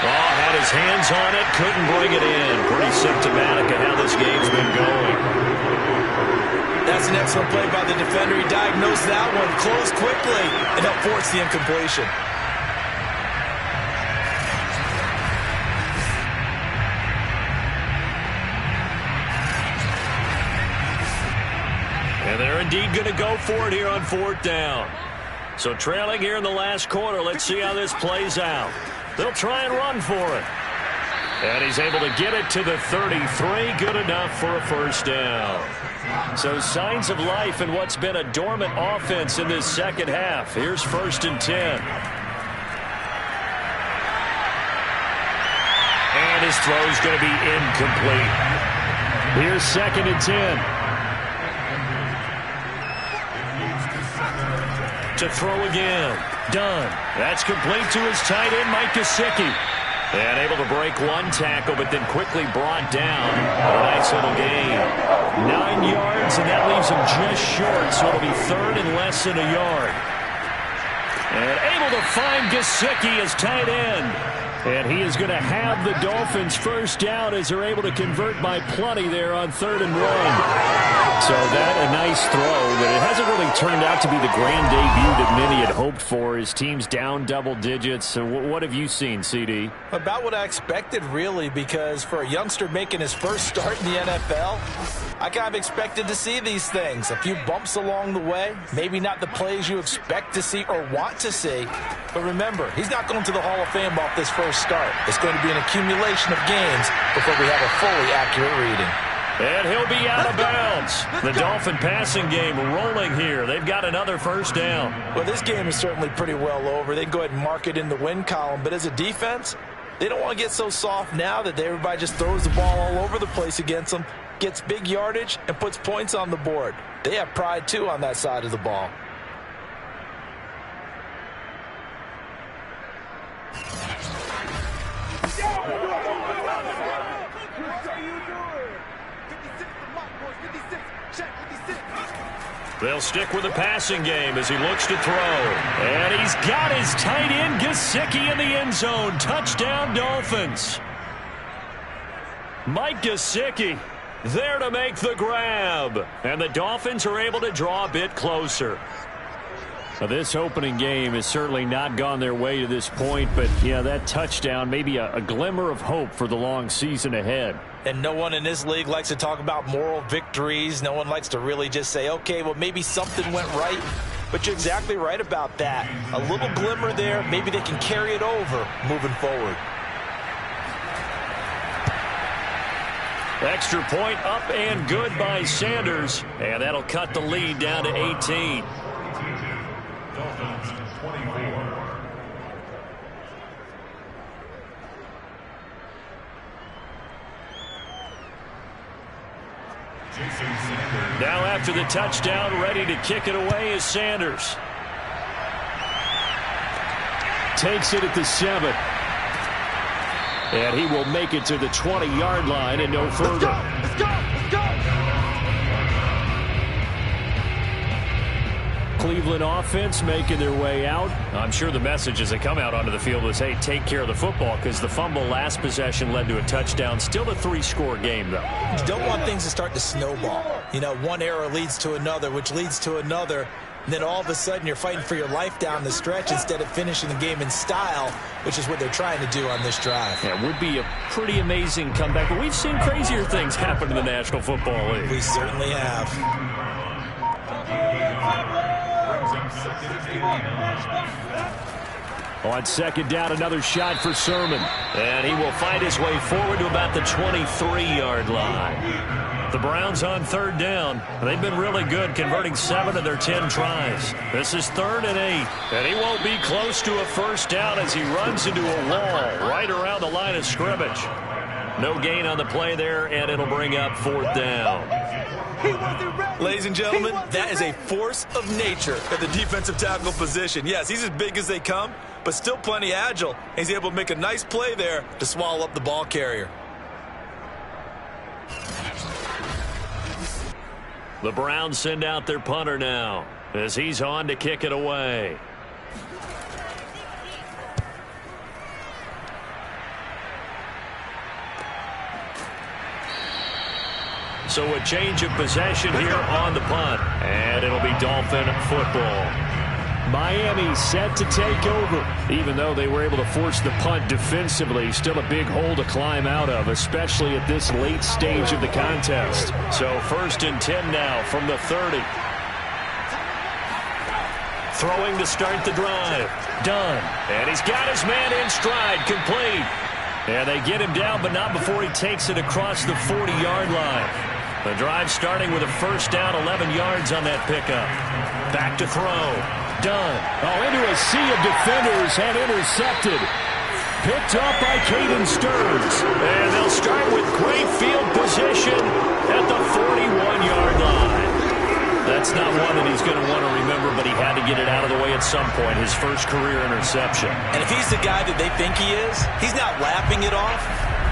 Oh, had his hands on it, couldn't bring it in. Pretty symptomatic of how this game's been going. That's an excellent play by the defender. He diagnosed that one, closed quickly, and helped force the incompletion. And they're indeed going to go for it here on fourth down. So trailing here in the last quarter, let's see how this plays out. They'll try and run for it. And he's able to get it to the 33. Good enough for a first down. So signs of life in what's been a dormant offense in this second half. Here's first and 10. And his throw's going to be incomplete. Here's second and 10. To throw again. Dunn. That's complete to his tight end, Mike Gesicki. And able to break one tackle, but then quickly brought down. A nice little gain. 9 yards, and that leaves him just short, so it'll be third and less than a yard. And able to find Gesicki as tight end. And he is going to have the Dolphins first down as they're able to convert by plenty there on third and 1. So that a nice throw, but it hasn't really turned out to be the grand debut that many had hoped for. His team's down double digits. So what have you seen, CD? About what I expected, really, because for a youngster making his first start in the NFL, I kind of expected to see these things. A few bumps along the way, maybe not the plays you expect to see or want to see. But remember, he's not going to the Hall of Fame off this first start. It's going to be an accumulation of games before we have a fully accurate reading. And he'll be out of bounds. The Dolphin passing game rolling here. They've got another first down. Well, this game is certainly pretty well over. They can go ahead and mark it in the win column. But as a defense, they don't want to get so soft now that everybody just throws the ball all over the place against them, gets big yardage, and puts points on the board. They have pride, too, on that side of the ball. They'll stick with the passing game as he looks to throw. And he's got his tight end, Gesicki, in the end zone. Touchdown, Dolphins. Mike Gesicki. there to make the grab. And the Dolphins are able to draw a bit closer. Now, this opening game has certainly not gone their way to this point, but, yeah, that touchdown, maybe a glimmer of hope for the long season ahead. And no one in this league likes to talk about moral victories. No one likes to really just say, okay, well, maybe something went right. But you're exactly right about that. A little glimmer there. Maybe they can carry it over moving forward. Extra point up and good by Sanders. And that'll cut the lead down to 18. Dolphins 24. Now after the touchdown, ready to kick it away is Sanders. Takes it at the 7. And he will make it to the 20-yard line and no further. Let's go! Cleveland offense making their way out. I'm sure the message as they come out onto the field was, hey, take care of the football, because the fumble last possession led to a touchdown. Still a 3-score game, though. You don't want things to start to snowball. You know, one error leads to another, which leads to another. And then all of a sudden you're fighting for your life down the stretch instead of finishing the game in style, which is what they're trying to do on this drive. Yeah, it would be a pretty amazing comeback, but we've seen crazier things happen in the National Football League. We certainly have. On second down, another shot for Sermon. And he will find his way forward to about the 23-yard line. The Browns on third down. They've been really good, converting 7 of their 10 tries. This is 3rd and 8. And he won't be close to a first down as he runs into a wall right around the line of scrimmage. No gain on the play there, and it'll bring up 4th down. Ladies and gentlemen, that is a force of nature at the defensive tackle position. Yes, he's as big as they come, but still plenty agile. He's able to make a nice play there to swallow up the ball carrier. The Browns send out their punter now as he's on to kick it away. So a change of possession here on the punt. And it'll be Dolphin football. Miami set to take over. Even though they were able to force the punt defensively, still a big hole to climb out of, especially at this late stage of the contest. So 1st and 10 now from the 30. Throwing to start the drive. Done. And he's got his man in stride, complete. And they get him down, but not before he takes it across the 40-yard line. The drive starting with a first down, 11 yards on that pickup. Back to throw. Done. Oh, into a sea of defenders and intercepted. Picked up by Caden Stearns. And they'll start with great field position at the 41-yard line. That's not one that he's going to want to remember, but he had to get it out of the way at some point, his first career interception. And if he's the guy that they think he is, he's not lapping it off,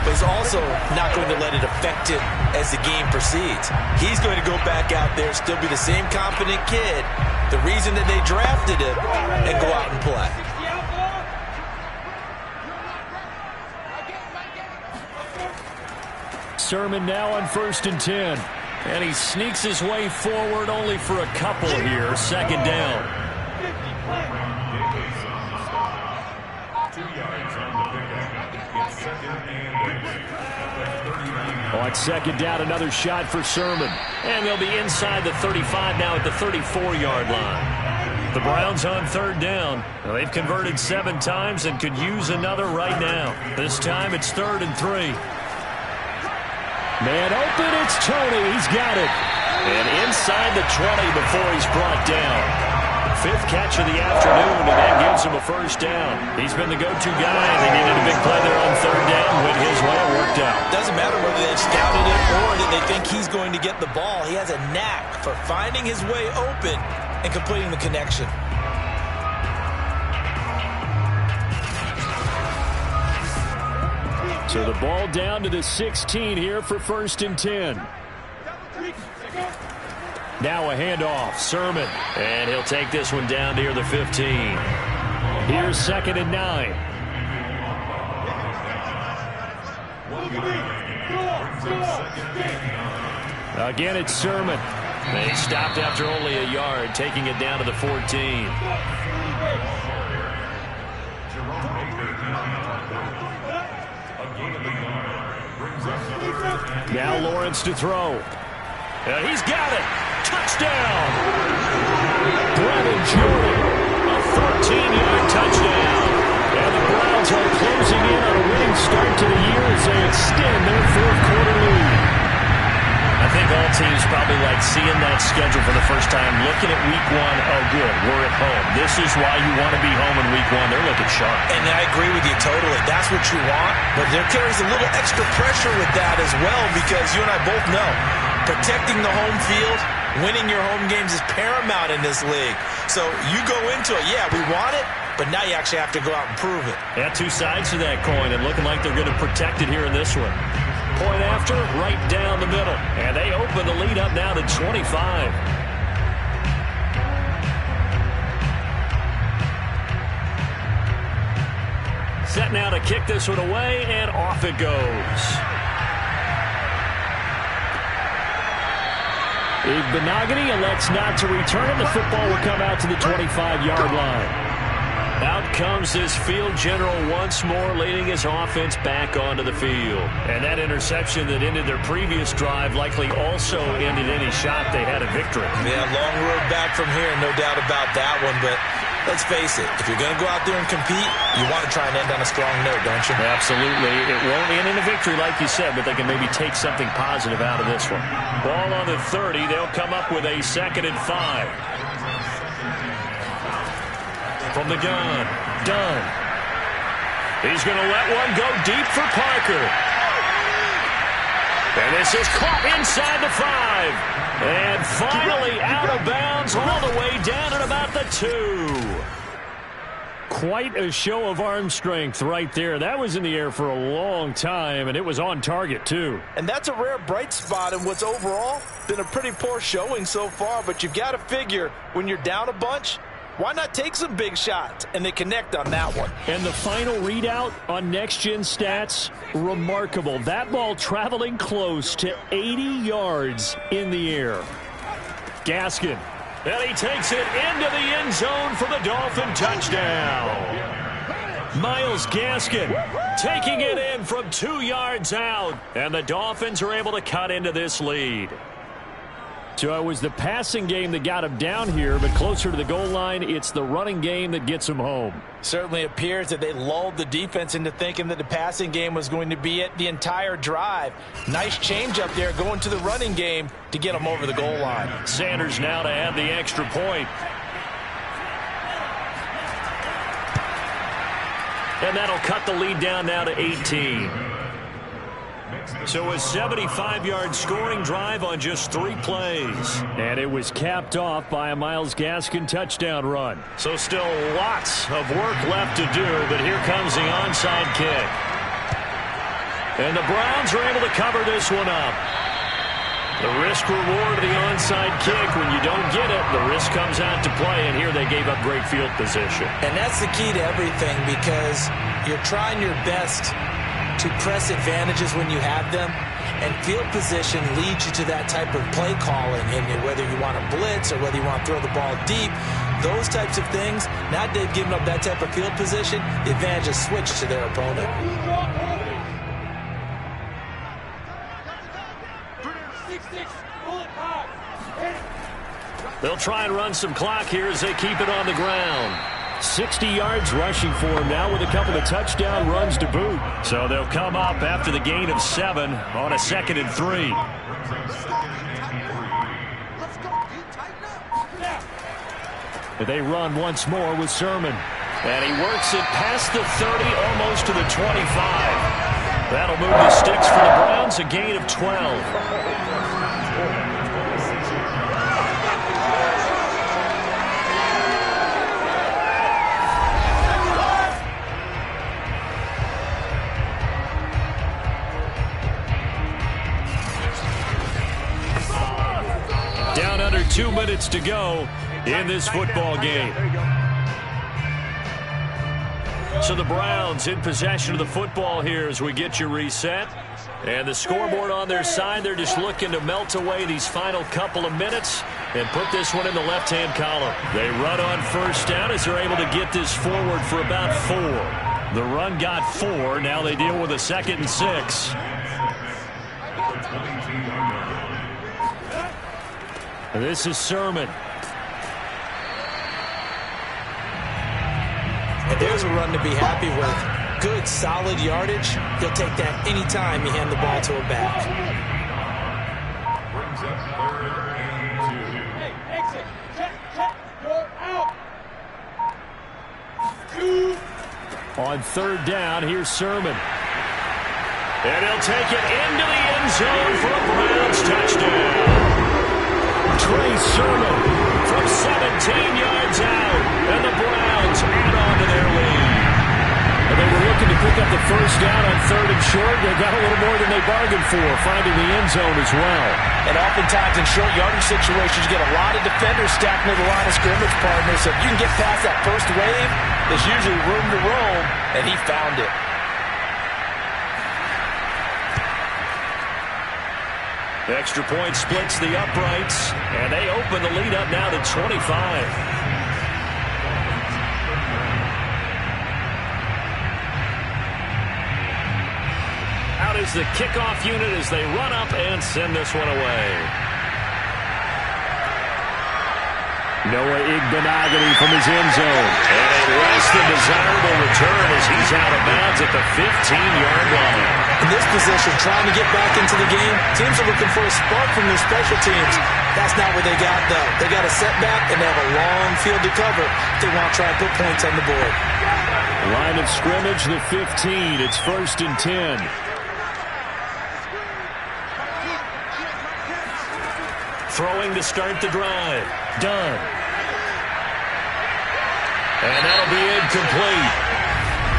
but he's also not going to let it affect him as the game proceeds. He's going to go back out there, still be the same confident kid, the reason that they drafted him, and go out and play. Sermon now on 1st and 10. And he sneaks his way forward only for a couple here. 2nd down. On 2nd down, another shot for Sermon. And they'll be inside the 35 now at the 34-yard line. The Browns on 3rd down. Now, they've converted 7 times and could use another right now. This time it's 3rd and 3. Man open, it's Tony. He's got it. And inside the 20 before he's brought down. 5th catch of the afternoon, and that gives him a first down. He's been the go-to guy. They needed a big play there on 3rd down. Went his way, it worked out. Doesn't matter whether they've scouted it or that they think he's going to get the ball. He has a knack for finding his way open and completing the connection. So the ball down to the 16 here for 1st and 10. Now a handoff, Sermon. And he'll take this one down near the 15. Here's 2nd and 9. Again, it's Sermon. They stopped after only a yard, taking it down to the 14. Now Lawrence to throw. He's got it. Touchdown. Brevin Jordan, a 13-yard touchdown. And the Browns are closing in on a winning start to the year as they extend their fourth-quarter lead. I think all teams probably like seeing that schedule for the first time, looking at week one. Oh, good, we're at home. This is why you want to be home in week one. They're looking sharp. And I agree with you totally. That's what you want, but there carries a little extra pressure with that as well, because you and I both know protecting the home field, winning your home games is paramount in this league. So you go into it, yeah, we want it, but now you actually have to go out and prove it. Yeah, two sides to that coin, and looking like they're going to protect it here in this one. Point after, right down the middle. And they open the lead up now to 25. Set now to kick this one away, and off it goes. Benogany elects not to return, and the football will come out to the 25-yard line. Out comes this field general once more, leading his offense back onto the field. And that interception that ended their previous drive likely also ended any shot they had a victory. Yeah, long road back from here, no doubt about that one. But let's face it, if you're going to go out there and compete, you want to try and end on a strong note, don't you? Absolutely. It won't end in a victory like you said, but they can maybe take something positive out of this one. Ball on the 30. They'll come up with a 2nd and 5. From the gun, Dunn. He's going to let one go deep for Parker. And this is caught inside the 5. And finally out of bounds all the way down at about the 2. Quite a show of arm strength right there. That was in the air for a long time, and it was on target, too. And that's a rare bright spot in what's overall been a pretty poor showing so far. But you've got to figure when you're down a bunch, why not take some big shots? And they connect on that one. And the final readout on Next Gen Stats, remarkable. That ball traveling close to 80 yards in the air. Gaskin. And he takes it into the end zone for the Dolphin touchdown. Myles Gaskin taking it in from 2 yards out. And the Dolphins are able to cut into this lead. So it was the passing game that got him down here, but closer to the goal line, it's the running game that gets him home. Certainly appears that they lulled the defense into thinking that the passing game was going to be it the entire drive. Nice change up there going to the running game to get them over the goal line. Sanders now to add the extra point. And that'll cut the lead down now to 18. So a 75-yard scoring drive on just 3 plays. And it was capped off by a Myles Gaskin touchdown run. So still lots of work left to do, but here comes the onside kick. And the Browns are able to cover this one up. The risk-reward of the onside kick, when you don't get it, the risk comes out to play, and here they gave up great field position. And that's the key to everything, because you're trying your best to press advantages when you have them, and field position leads you to that type of play calling, and whether you want to blitz or whether you want to throw the ball deep, those types of things, now that they've given up that type of field position, the advantage is switched to their opponent. They'll try and run some clock here as they keep it on the ground. 60 yards rushing for him now with a couple of touchdown runs to boot. So they'll come up after the gain of 7 on a 2nd and 3. They run once more with Sermon. And he works it past the 30, almost to the 25. That'll move the sticks for the Browns, a gain of 12. Down under 2 minutes to go in this football game. So the Browns in possession of the football here as we get you reset. And the scoreboard on their side, they're just looking to melt away these final couple of minutes and put this one in the left-hand column. They run on first down as they're able to get this forward for about 4. The run got 4. Now they deal with a 2nd and 6. And this is Sermon. And there's a run to be happy with. Good, solid yardage. He'll take that any time you hand the ball to a back. Brings up 3rd and 2. Hey, exit. Check. You're out. On 3rd down, here's Sermon. And he'll take it into the end zone for a Browns touchdown. Trey Sermon from 17 yards out. And the Browns add on to their lead. And they were looking to pick up the first down on 3rd and short. They got a little more than they bargained for, finding the end zone as well. And oftentimes in short yardage situations, you get a lot of defenders stacked near the line of scrimmage, partners. So if you can get past that first wave, there's usually room to roam, and he found it. The extra point splits the uprights, and they open the lead up now to 25. Out is the kickoff unit as they run up and send this one away. Noah Igbenogany from his end zone. And a less than desirable return as he's out of bounds at the 15-yard line. In this position, trying to get back into the game, teams are looking for a spark from their special teams. That's not what they got, though. They got a setback, and they have a long field to cover if they want to try and put points on the board. Line of scrimmage, the 15. It's 1st and 10. Throwing to start the drive. Done. And that'll be incomplete.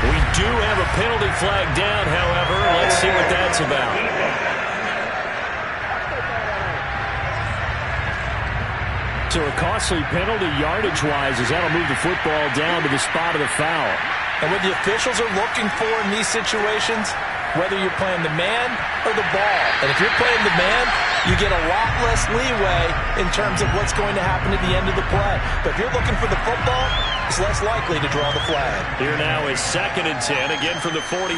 We do have a penalty flag down, however. Let's see what that's about. So a costly penalty yardage-wise as that'll move the football down to the spot of the foul. And what the officials are looking for in these situations, whether you're playing the man or the ball. And if you're playing the man, you get a lot less leeway in terms of what's going to happen at the end of the play. But if you're looking for the football, it's less likely to draw the flag. Here now is 2nd and 10, again from the 41.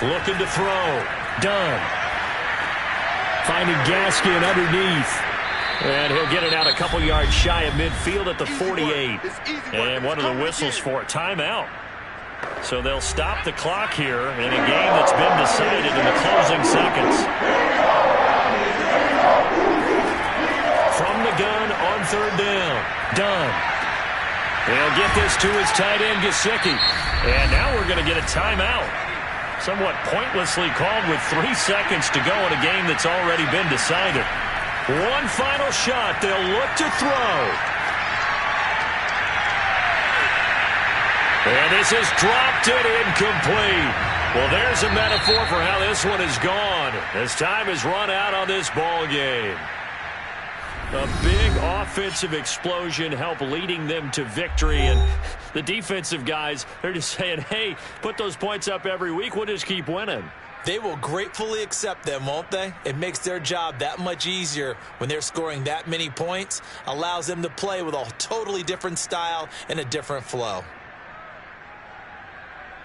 Looking to throw. Done. Finding Gaskin underneath. And he'll get it out a couple yards shy of midfield at the 48. And one of the whistles for a timeout. So they'll stop the clock here in a game that's been decided in the closing seconds. From the gun on 3rd down. Done. He'll get this to his tight end, Gesicki. And now we're going to get a timeout. Somewhat pointlessly called with 3 seconds to go in a game that's already been decided. One final shot. They'll look to throw. And this is dropped and incomplete. Well, there's a metaphor for how this one is gone. As time has run out on this ball game. A big offensive explosion helped leading them to victory. And the defensive guys, they're just saying, hey, put those points up every week. We'll just keep winning. They will gratefully accept them, won't they? It makes their job that much easier when they're scoring that many points. Allows them to play with a totally different style and a different flow.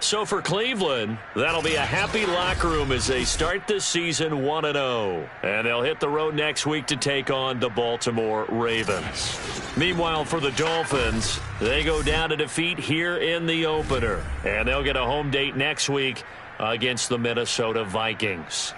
So for Cleveland, that'll be a happy locker room as they start this season 1-0. And they'll hit the road next week to take on the Baltimore Ravens. Meanwhile, for the Dolphins, they go down to defeat here in the opener. And they'll get a home date next week against the Minnesota Vikings.